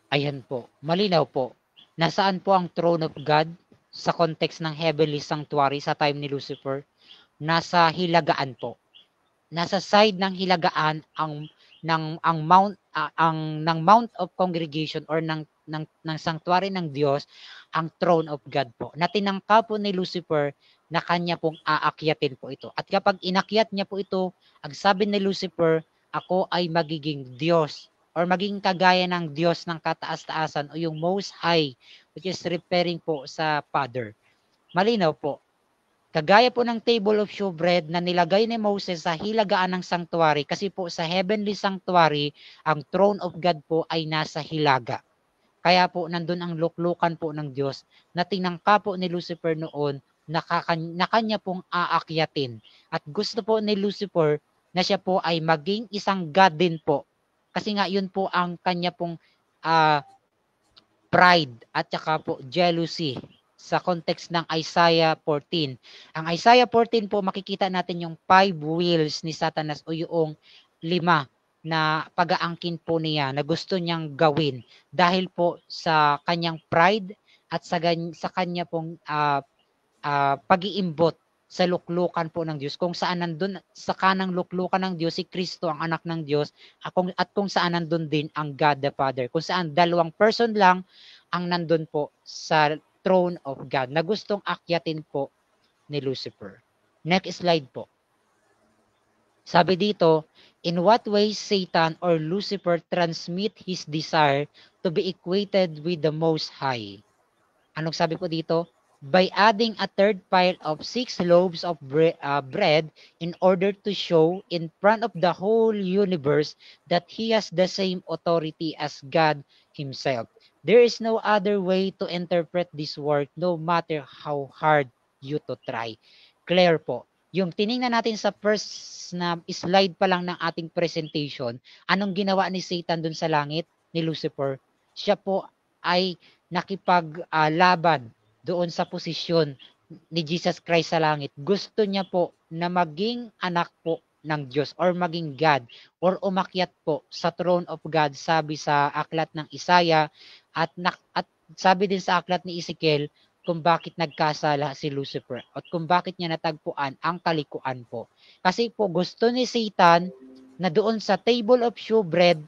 Ayan po, malinaw po. Nasaan po ang throne of God sa context ng heavenly sanctuary sa time ni Lucifer? Nasa hilagaan po. Nasa side ng hilagaan ang Mount of Congregation or ng sanctuary ng Diyos, ang throne of God po. Na tinangka po ni Lucifer na kanya pong aakyatin po ito. At kapag inakyat niya po ito, ang sabi ni Lucifer, ako ay magiging Diyos or maging kagaya ng Diyos ng kataas-taasan o yung Most High, which is referring po sa Father. Malinaw po. Kagaya po ng table of showbread na nilagay ni Moses sa hilagaan ng sanctuary kasi po sa heavenly sanctuary, ang throne of God po ay nasa hilaga. Kaya po nandun ang luklukan po ng Diyos na tinangka po ni Lucifer noon na kanya pong aakyatin. At gusto po ni Lucifer na siya po ay maging isang God din po. Kasi nga yun po ang kanya pong pride at saka po jealousy sa context ng Isaiah 14. Ang Isaiah 14 po makikita natin yung 5 wheels ni Satanas o yung 5 na pag-aangkin po niya na gusto niyang gawin dahil po sa kanyang pride at sa kanya pong pag-iimbot sa luklukan po ng Diyos, kung saan nandun sa kanang luklukan ng Diyos si Kristo ang anak ng Diyos at kung saan nandun din ang God the Father, kung saan dalawang person lang ang nandun po sa throne of God na gustong akyatin po ni Lucifer. Next slide po. Sabi dito, in what way Satan or Lucifer transmit his desire to be equated with the Most High? Anong sabi po dito? By adding a third pile of 6 loaves of bread in order to show in front of the whole universe that he has the same authority as God himself. There is no other way to interpret this word no matter how hard you to try. Clear po. Yung tiningnan natin sa first na slide pa lang ng ating presentation, anong ginawa ni Satan dun sa langit, ni Lucifer? Siya po ay nakipaglaban doon sa posisyon ni Jesus Christ sa langit. Gusto niya po na maging anak po ng Diyos or maging God or umakyat po sa throne of God, sabi sa aklat ng Isaiah at sabi din sa aklat ni Ezekiel kung bakit nagkasala si Lucifer at kung bakit niya natagpuan ang kalikuan po. Kasi po gusto ni Satan na doon sa table of showbread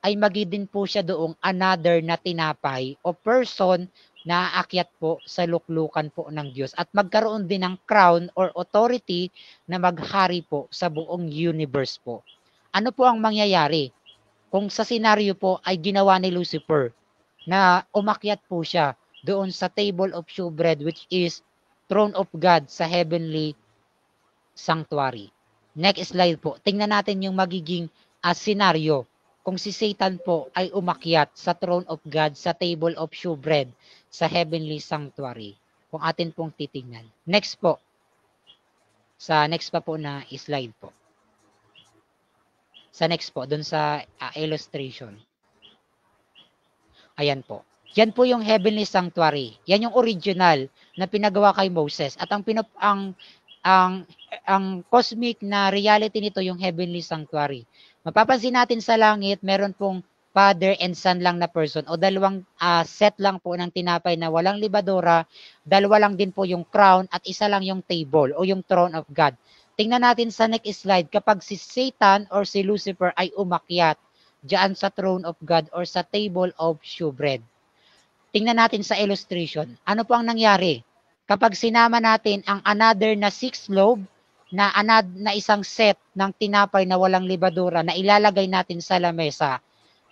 ay magiging po siya doong another na tinapay o person na aakyat po sa luklukan po ng Diyos at magkaroon din ng crown or authority na maghari po sa buong universe po. Ano po ang mangyayari kung sa senaryo po ay ginawa ni Lucifer na umakyat po siya doon sa table of showbread which is throne of God sa heavenly sanctuary? Next slide po. Tingnan natin yung magiging senaryo kung si Satan po ay umakyat sa throne of God sa table of showbread sa heavenly sanctuary. kung atin pong titingnan. Next po. Sa next pa po na slide po. Sa next po, dun sa illustration. Ayan po. Yan po yung heavenly sanctuary. Yan yung original na pinagawa kay Moses. At ang cosmic na reality nito yung heavenly sanctuary. Mapapansin natin sa langit, meron pong Father and Son lang na person o dalawang set lang po ng tinapay na walang libadora, dalawa lang din po yung crown at isa lang yung table o yung throne of God. Tingnan natin sa next slide, kapag si Satan or si Lucifer ay umakyat diyan sa throne of God or sa table of shewbread. Tingnan natin sa illustration. Ano po ang nangyari? Kapag sinama natin ang another na 6 loaf na isang set ng tinapay na walang libadura na ilalagay natin sa lamesa,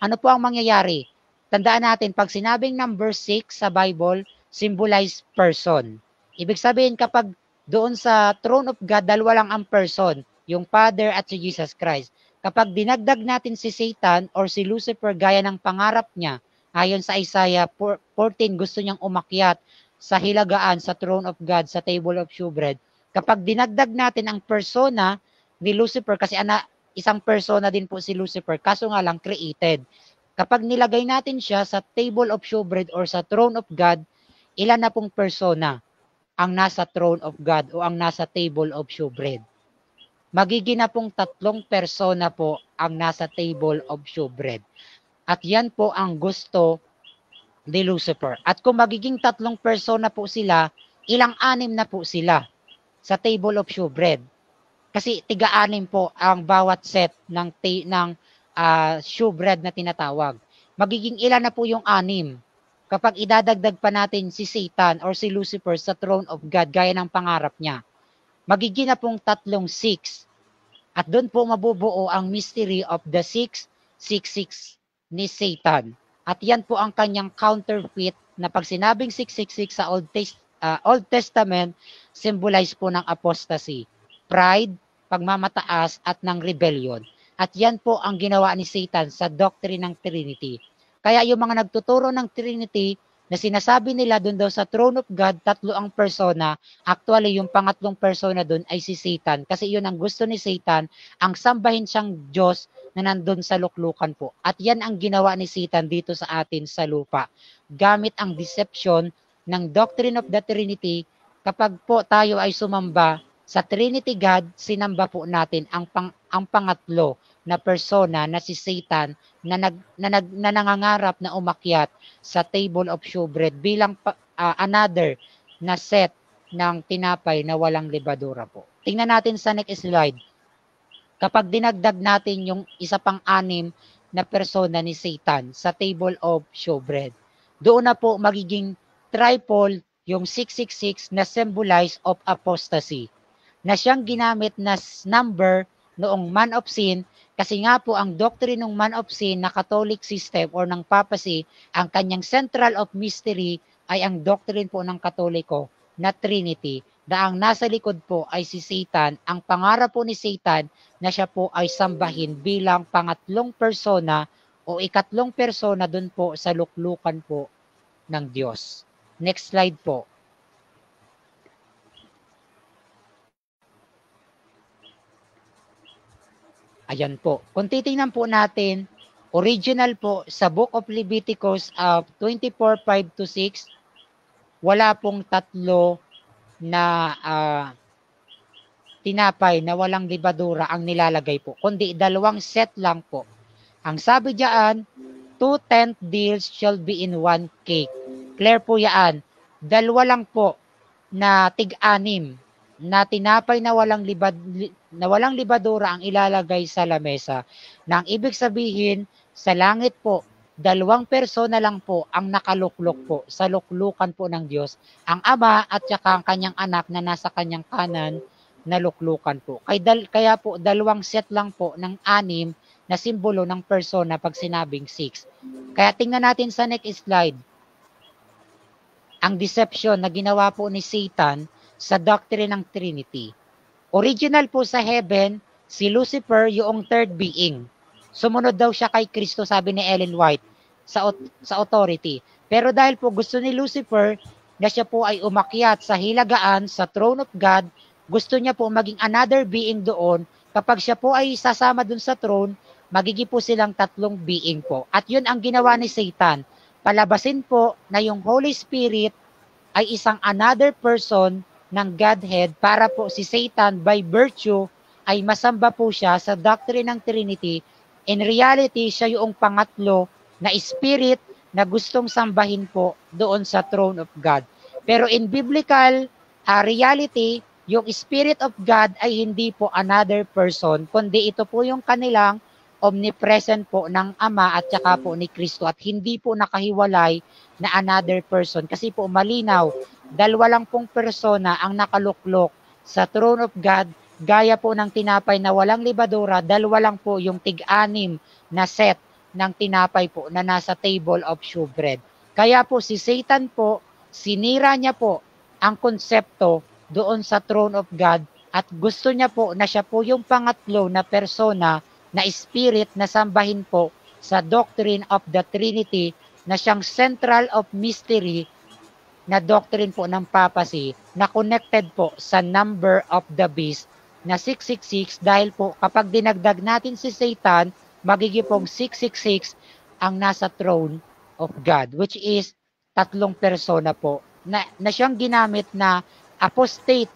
ano po ang mangyayari? Tandaan natin, pag sinabing number 6 sa Bible, symbolize person. Ibig sabihin, kapag doon sa throne of God, dalawa lang ang person, yung Father at si Jesus Christ. Kapag dinagdag natin si Satan or si Lucifer gaya ng pangarap niya, ayon sa Isaiah 14, gusto niyang umakyat sa hilagaan, sa throne of God, sa table of shewbread. Kapag dinagdag natin ang persona ni Lucifer, kasi isang persona din po si Lucifer, kaso nga lang created. Kapag nilagay natin siya sa table of shewbread or sa throne of God, ilan na pong persona ang nasa throne of God o ang nasa table of shewbread? Magiging na pong 3 persona po ang nasa table of shewbread. At yan po ang gusto ni Lucifer. At kung magiging 3 persona po sila, ilang 6 na po sila sa table of shewbread. Kasi tiga-6 po ang bawat set ng shewbread na tinatawag. Magiging ilan na po yung 6 kapag idadagdag pa natin si Satan or si Lucifer sa throne of God gaya ng pangarap niya. Magiging na pong 6. At doon po mabubuo ang mystery of the 666 ni Satan. At yan po ang kanyang counterfeit na pag sinabing 666 sa Old Testament, symbolize po ng apostasy, pride, pagmamataas at ng rebellion. At yan po ang ginawa ni Satan sa doctrine ng Trinity. Kaya yung mga nagtuturo ng Trinity na sinasabi nila doon daw sa throne of God, 3 ang persona, actually yung pangatlong persona doon ay si Satan. Kasi yun ang gusto ni Satan, ang sambahin siyang Diyos na nandun sa luklukan po. At yan ang ginawa ni Satan dito sa atin sa lupa. Gamit ang deception ng doctrine of the Trinity, kapag po tayo ay sumamba sa Trinity God, sinamba po natin ang pangatlo na persona na si Satan na nangangarap na umakyat sa table of shewbread bilang another na set ng tinapay na walang libadura po. Tingnan natin sa next slide. Kapag dinagdag natin yung isa pang 6 na persona ni Satan sa table of shewbread, doon na po magiging triple yung 666 na symbolize of apostasy, na siyang ginamit na number noong man of sin, kasi nga po ang doctrine ng man of sin na Catholic system or ng papacy, ang kanyang central of mystery ay ang doctrine po ng Katoliko na Trinity, na ang nasa likod po ay si Satan. Ang pangarap po ni Satan na siya po ay sambahin bilang pangatlong persona o ikatlong persona dun po sa luklukan po ng Diyos. Next slide po. Ayan po. Kung titingnan po natin, original po sa Book of Leviticus 24:5-6, wala pong 3 na tinapay na walang libadura ang nilalagay po, kundi 2 set lang po. Ang sabi diyan, 2 tenth deals shall be in 1 cake. Clear po yan. 2 lang po na tig-6 na tinapay na walang libadura ang ilalagay sa lamesa. Na ang ibig sabihin, sa langit po, 2 persona lang po ang nakaluklok po sa luklukan po ng Diyos. Ang Ama at saka ang kanyang anak na nasa kanyang kanan na luklukan po. Kaya po, 2 set lang po ng 6 na simbolo ng persona pag sinabing 6. Kaya tingnan natin sa next slide. Ang deception na ginawa po ni Satan sa doctrine ng Trinity. Original po sa heaven, si Lucifer yung third being. Sumunod daw siya kay Kristo, sabi ni Ellen White, sa authority. Pero dahil po gusto ni Lucifer na siya po ay umakyat sa hilagaan, sa throne of God. Gusto niya po maging another being doon. Kapag siya po ay sasama dun sa throne, magiging po silang tatlong being po. At yun ang ginawa ni Satan. Palabasin po na yung Holy Spirit ay isang another person ng Godhead para po si Satan by virtue ay masamba po siya sa doctrine ng Trinity. In reality, siya yung pangatlo na spirit na gustong sambahin po doon sa throne of God. Pero in biblical reality, yung Spirit of God ay hindi po another person, kundi ito po yung kanilang omnipresent po ng Ama at saka po ni Kristo at hindi po nakahiwalay na another person. Kasi po malinaw, dalawa lang pong persona ang nakaluklok sa throne of God, gaya po ng tinapay na walang libadura, dalawa lang po yung tig-anim na set ng tinapay po na nasa table of shewbread. Kaya po si Satan po, sinira niya po ang konsepto doon sa throne of God at gusto niya po na siya po yung pangatlo na persona na spirit na sambahin po sa doctrine of the Trinity na siyang central of mystery na doctrine po ng papacy na connected po sa number of the beast na 666 dahil po kapag dinagdag natin si Satan, magiging pong 666 ang nasa throne of God, which is tatlong persona po na siyang ginamit na apostate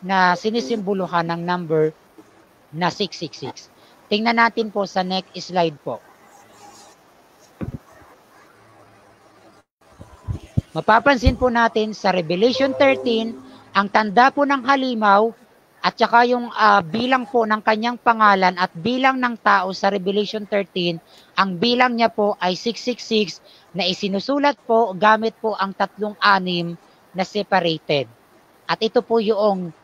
na sinisimboluhan ng number na 666. Tingnan natin po sa next slide po. Mapapansin po natin sa Revelation 13, ang tanda po ng halimaw at saka yung bilang po ng kanyang pangalan at bilang ng tao sa Revelation 13, ang bilang niya po ay 666 na isinusulat po gamit po ang 36 na separated. At ito po yung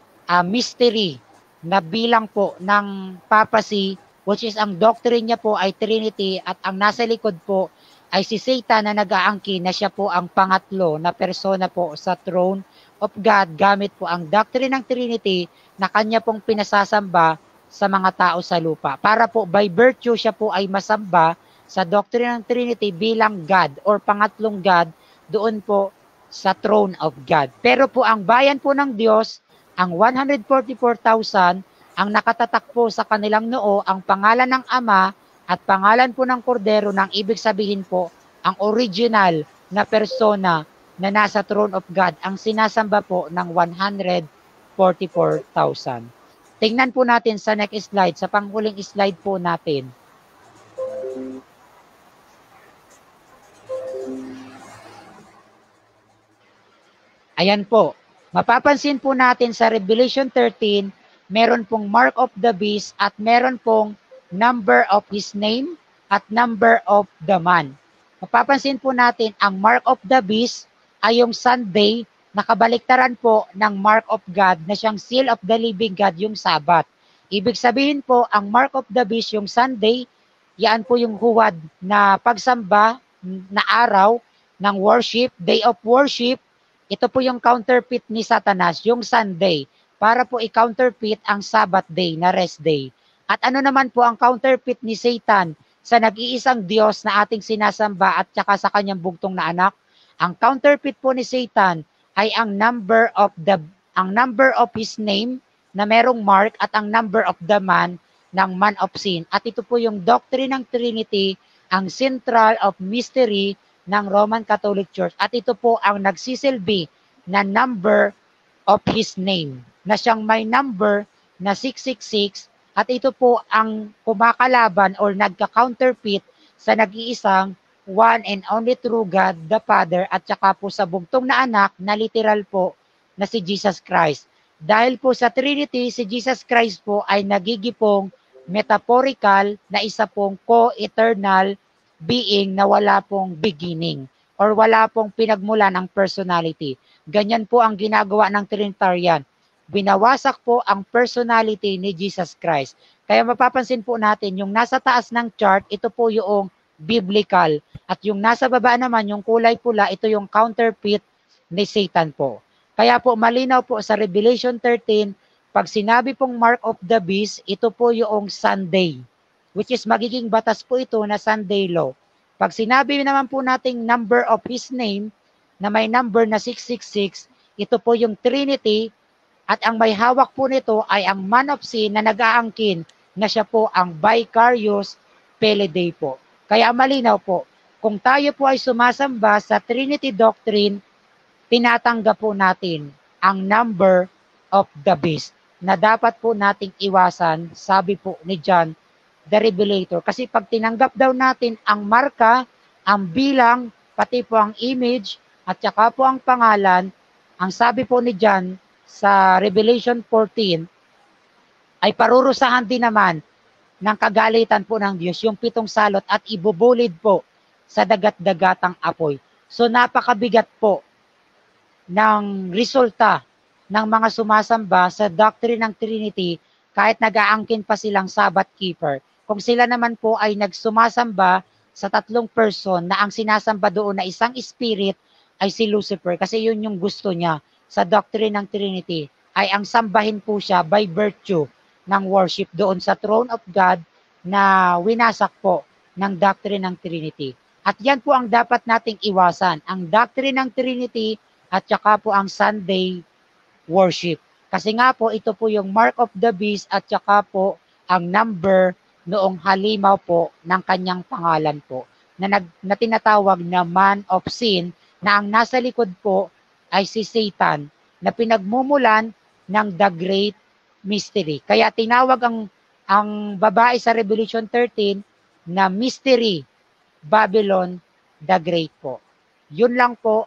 mystery na bilang po ng papacy, which is ang doctrine niya po ay Trinity at ang nasa likod po ay si Satan na nag-aangkin na siya po ang pangatlo na persona po sa throne of God gamit po ang doctrine ng Trinity na kanya pong pinasasamba sa mga tao sa lupa. Para po by virtue siya po ay masamba sa doctrine ng Trinity bilang God or pangatlong God doon po sa throne of God. Pero po ang bayan po ng Diyos, ang 144,000, ang nakatatak po sa kanilang noo, ang pangalan ng Ama at pangalan po ng Kordero, nang ibig sabihin po, ang original na persona na nasa throne of God, ang sinasamba po ng 144,000. Tingnan po natin sa next slide, sa panghuling slide po natin. Ayan po. Mapapansin po natin sa Revelation 13, meron pong mark of the beast at meron pong number of his name at number of the man. Mapapansin po natin ang mark of the beast ay yung Sunday, nakabaliktaran po ng mark of God na siyang seal of the living God yung Sabbath. Ibig sabihin po, ang mark of the beast yung Sunday, yan po yung huwad na pagsamba na araw ng worship, day of worship. Ito po yung counterfeit ni Satanas, yung Sunday, para po i-counterfeit ang Sabbath day na rest day. At ano naman po ang counterfeit ni Satan sa nag-iisang Diyos na ating sinasamba at saka sa kanyang bugtong na anak? Ang counterfeit po ni Satan ay ang number of his name na merong mark at ang number of the man ng man of sin. At ito po yung doctrine ng Trinity, ang central of mystery ng Roman Catholic Church. At ito po ang nagsisilbi na number of his name, na siyang may number na 666, at ito po ang kumakalaban or nagka-counterfeit sa nag-iisang one and only true God, the Father, at saka po sa bugtong na anak na literal po na si Jesus Christ. Dahil po sa Trinity, si Jesus Christ po ay nagigipong metaphorical na isa pong co-eternal being na wala pong beginning or wala pong pinagmula ng personality. Ganyan po ang ginagawa ng Trinitarian. Binawasak po ang personality ni Jesus Christ. Kaya mapapansin po natin, yung nasa taas ng chart, ito po yung biblical. At yung nasa baba naman, yung kulay pula, ito yung counterfeit ni Satan po. Kaya po malinaw po sa Revelation 13, pag sinabi pong mark of the beast, ito po yung Sunday, which is magiging batas po ito na Sunday law. Pag sinabi naman po nating number of his name, na may number na 666, ito po yung Trinity at ang may hawak po nito ay ang man of sin na nag-aangkin na siya po ang vicarious Pelidei po. Kaya malinaw po, kung tayo po ay sumasamba sa Trinity doctrine, tinatanggap po natin ang number of the beast na dapat po nating iwasan, sabi po ni John the Revelator. Kasi pag tinanggap daw natin ang marka, ang bilang, pati po ang image, at saka po ang pangalan, ang sabi po ni John sa Revelation 14, ay parurusahan din naman ng kagalitan po ng Diyos yung 7 salot at ibubulid po sa dagat-dagatang apoy. So napakabigat po ng resulta ng mga sumasamba sa doctrine ng Trinity kahit nag-aangkin pa silang Sabbath keeper. Kung sila naman po ay nagsumasamba sa 3 person na ang sinasamba doon na isang spirit ay si Lucifer kasi yun yung gusto niya sa doctrine ng Trinity ay ang sambahin po siya by virtue ng worship doon sa throne of God na winasak po ng doctrine ng Trinity. At yan po ang dapat nating iwasan, ang doctrine ng Trinity at saka po ang Sunday worship. Kasi nga po, ito po yung mark of the beast at saka po ang number noong halimaw po ng kanyang pangalan po na tinatawag na man of sin na ang nasa likod po ay si Satan na pinagmumulan ng the great mystery. Kaya tinawag ang babae sa Revelation 13 na mystery Babylon the Great po. Yun lang po.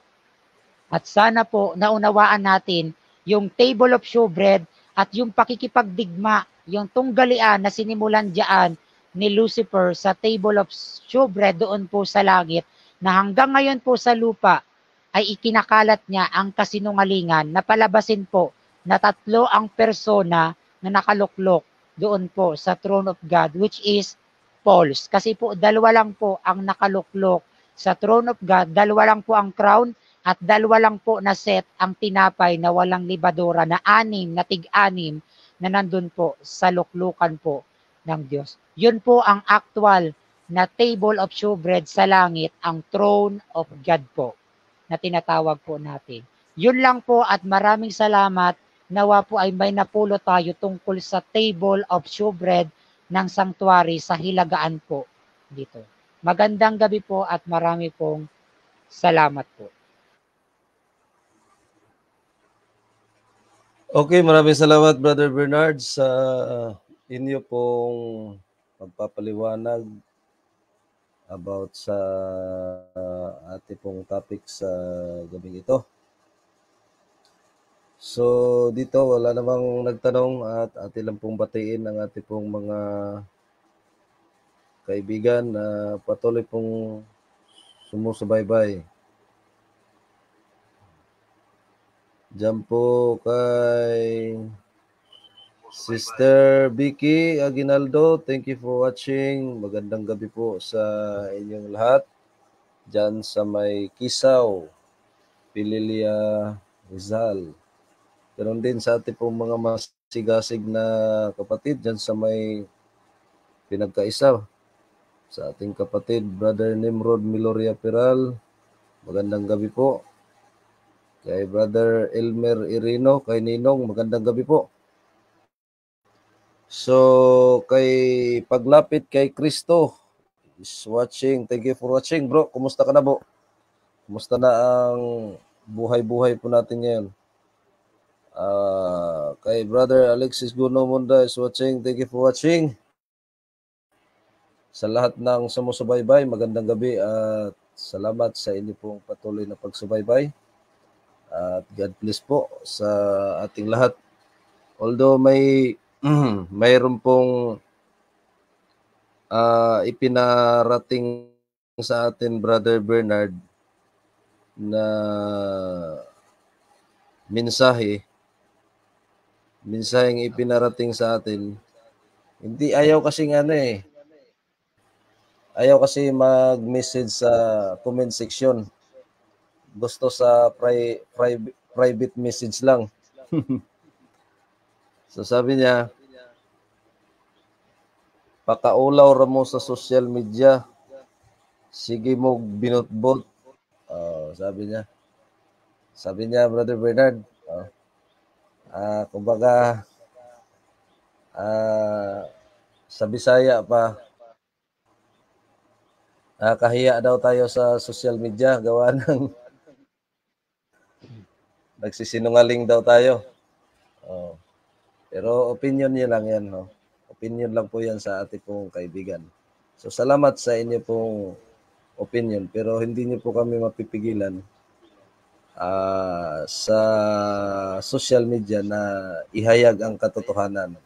At sana po naunawaan natin yung table of showbread at yung pakikipagdigma, yung tunggalian na sinimulan diyan ni Lucifer sa table of showbread doon po sa langit na hanggang ngayon po sa lupa ay ikinakalat niya ang kasinungalingan na palabasin po na 3 ang persona na nakaluklok doon po sa throne of God which is false. Kasi po 2 lang po ang nakaluklok sa throne of God, 2 lang po ang crown at 2 lang po na set ang tinapay na walang libadora na 6 na tig-6 na nandun po sa luklukan po ng Diyos. Yun po ang actual na table of showbread sa langit, ang throne of God po na tinatawag po natin. Yun lang po at maraming salamat. Nawa po ay may napulo tayo tungkol sa table of showbread ng sanctuary sa Hilagaan po dito. Magandang gabi po at marami pong salamat po. Okay, maraming salamat Brother Bernard sa inyo pong pagpapaliwanag about sa ating pong topic sa gabing ito. So dito wala namang nagtanong at atin lang pong batiin ang ating pong mga kaibigan na patuloy pong sumusubaybay. Diyan po kay Sister Vicky Aguinaldo, thank you for watching. Magandang gabi po sa inyong lahat. Diyan sa may Kisaw, Pililia, Rizal. Ganon din sa ating pong mga masigasig na kapatid diyan sa may Pinagkaisa. Sa ating kapatid, Brother Nimrod Miloria Peral. Magandang gabi po. Kay Brother Elmer Irino, kay Ninong, magandang gabi po. So, kay paglapit kay Kristo is watching. Thank you for watching, bro. Kumusta ka na, bro? Kumusta na ang buhay-buhay po natin ngayon? Kay Brother Alexis Guno Munda is watching. Thank you for watching. Sa lahat ng sumusubaybay, magandang gabi at salamat sa inyo pong patuloy na pagsubaybay. At God bless po sa ating lahat. Although mayroon pong ipinarating sa atin, Brother Bernard, na mensaheng ipinarating sa atin. Hindi ayaw kasi ayaw kasi mag-message sa comment section. Gusto sa private message lang. So sabi niya, pakaulaw ra mo sa social media. Sige mo binutbot. Sabi niya. Sabi niya, Brother Bernard, kumbaga, sa Bisaya pa, kahiya daw tayo sa social media, gawa ng nagsisinungaling daw tayo. Oh. Pero opinion niya lang yan. No? Opinion lang po yan sa ating pong kaibigan. So salamat sa inyo pong opinion, pero hindi niyo po kami mapipigilan sa social media na ihayag ang katotohanan.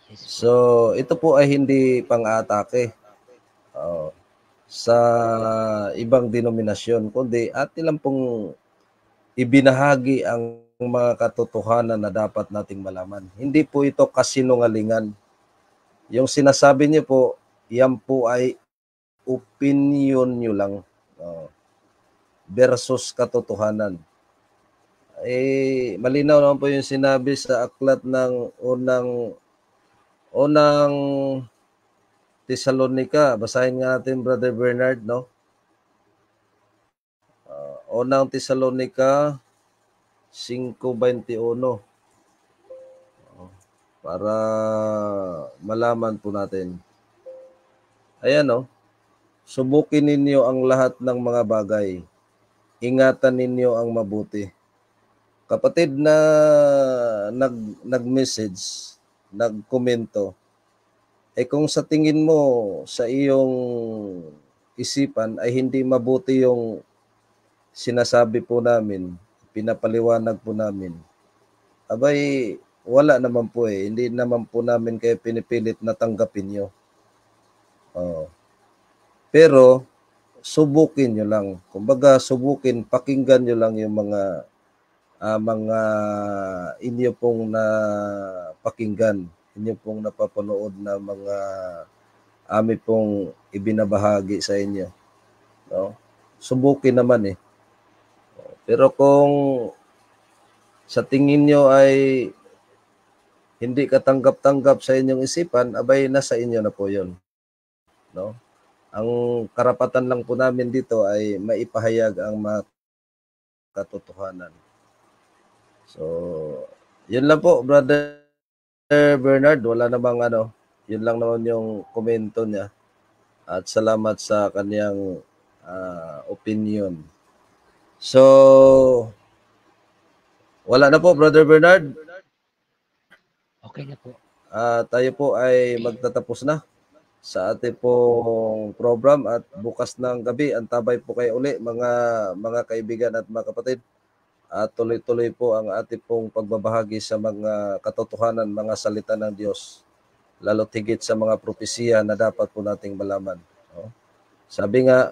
Yes po. So ito po ay hindi pang-atake sa ibang denominasyon, kundi atin lang pong ibinahagi ang mga katotohanan na dapat nating malaman. Hindi po ito kasinungalingan. Yung sinasabi niyo po, yan po ay opinion nyo lang versus katotohanan. Malinaw naman po yung sinabi sa aklat ng unang Tesalonica. Basahin nga natin, Brother Bernard, no? Unang Tesalonica 5:21. Para malaman po natin. Ayan, no? Subukin ninyo ang lahat ng mga bagay. Ingatan ninyo ang mabuti. Kapatid na nag-message, nagkomento, kung sa tingin mo sa iyong isipan ay hindi mabuti yung sinasabi po namin, pinapaliwanag po namin, abay, wala naman po Hindi naman po namin kayo pinipilit na tanggapin nyo. Pero, subukin nyo lang. Kumbaga, pakinggan nyo lang yung mga inyo pong napakinggan, inyo pong napapanood na mga ami pong ibinabahagi sa inyo. No? Subukin naman Pero kung sa tingin nyo ay hindi katanggap-tanggap sa inyong isipan, abay nasa inyo na po yun. No? Ang karapatan lang po namin dito ay maipahayag ang mga katotohanan. So, yun lang po, Brother Bernard. Wala namang yun lang naman yung komento niya. At salamat sa kanyang opinion. So, wala na po, Brother Bernard. Okay na po. Tayo po ay magtatapos na sa ating pong program at bukas ng gabi antabay po kayo uli mga kaibigan at mga kapatid. At tuloy-tuloy po ang ating pong pagbabahagi sa mga katotohanan, mga salita ng Diyos, lalo't higit sa mga propesiya na dapat po nating malaman. No? Sabi nga,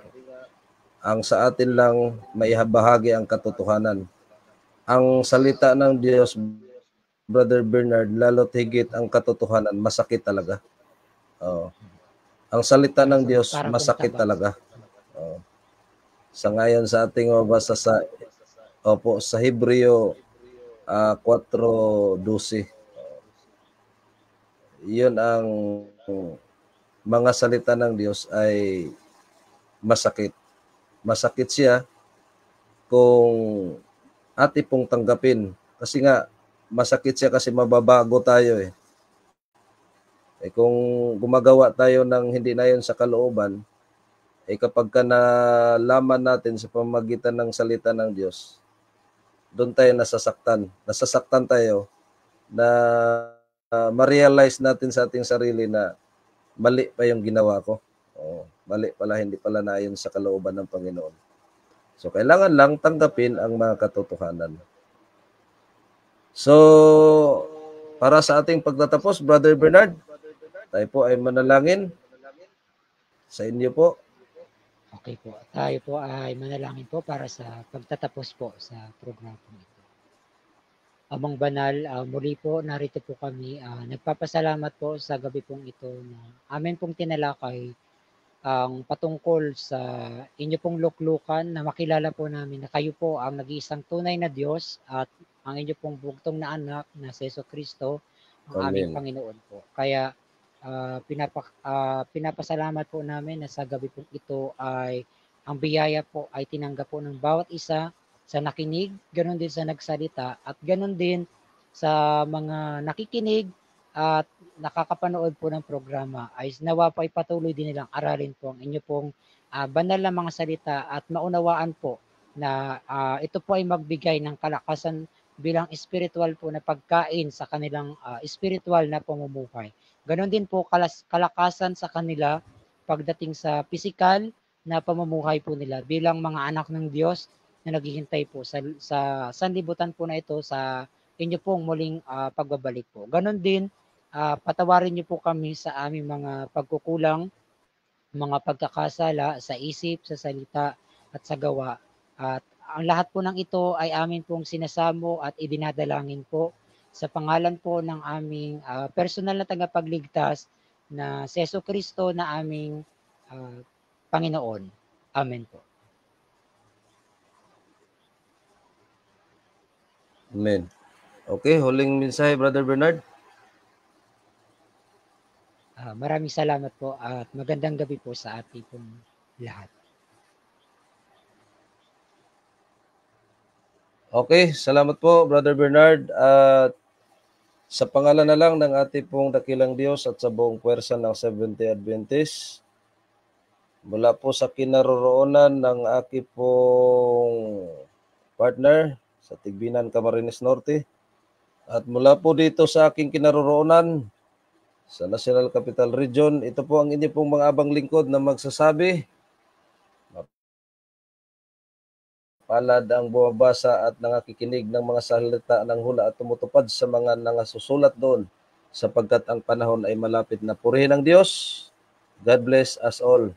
ang sa atin lang maihabahagi ang katotohanan. Ang salita ng Diyos, Brother Bernard, lalo't higit ang katotohanan, masakit talaga. Ang salita ng Diyos, masakit talaga. Sa ngayon sa ating mabasa sa Hebreo 4:12. Yun ang mga salita ng Diyos ay masakit. Masakit siya kung ating pong tanggapin. Kasi nga, masakit siya kasi mababago tayo kung gumagawa tayo ng hindi na yun sa kalooban, kapag ka nalaman natin sa pamamagitan ng salita ng Diyos, doon tayo nasasaktan. Nasasaktan tayo na ma-realize natin sa ating sarili na mali pa yung ginawa ko. Mali pala, hindi pala na yun sa kalooban ng Panginoon. So, kailangan lang tanggapin ang mga katotohanan. So, para sa ating pagtatapos, Brother Bernard, tayo po ay manalangin sa inyo po. Okay po. Tayo po ay manalangin po para sa pagtatapos po sa programa ito. Amang banal, muli po narito po kami. Nagpapasalamat po sa gabi pong ito na amin pong tinalakay ang patungkol sa inyo pong luklukan na makilala po namin na kayo po ang nag-iisang tunay na Diyos at ang inyo pong bugtong na anak na si Jesucristo ang aming Panginoon po. Kaya pinapasalamat po namin na sa gabi po ito ay ang biyaya po ay tinanggap po ng bawat isa sa nakinig, ganun din sa nagsalita, at ganun din sa mga nakikinig at nakakapanood po ng programa ay nawa po ay patuloy din nilang aralin po ang inyo pong banal na mga salita at maunawaan po na ito po ay magbigay ng kalakasan bilang spiritual po na pagkain sa kanilang spiritual na pamumuhay. Ganon din po kalakasan sa kanila pagdating sa physical na pamumuhay po nila bilang mga anak ng Diyos na naghihintay po sa sanlibutan po na ito sa inyo pong muling pagbabalik po. Ganon din, patawarin niyo po kami sa aming mga pagkukulang, mga pagkakasala sa isip, sa salita at sa gawa. At ang lahat po ng ito ay amin pong sinasamo at idinadalangin po sa pangalan po ng aming personal na tagapagligtas na si Jesucristo na aming Panginoon. Amen po. Amen. Okay, huling mensahe, Brother Bernard. Maraming salamat po at magandang gabi po sa ating pong lahat. Okay, salamat po, Brother Bernard. At sa pangalan na lang ng ating pong dakilang Diyos at sa buong puwersa ng Seventh-day Adventist, mula po sa kinaroroonan ng aking pong partner sa Tigbinan, Camarines Norte, at mula po dito sa aking kinaroroonan sa National Capital Region, ito po ang inyo pong mga abang lingkod na magsasabi, palad ang bumabasa at nangakikinig ng mga salita ng hula at tumutupad sa mga nangasusulat doon, sapagkat ang panahon ay malapit na. Purihin ang Diyos. God bless us all.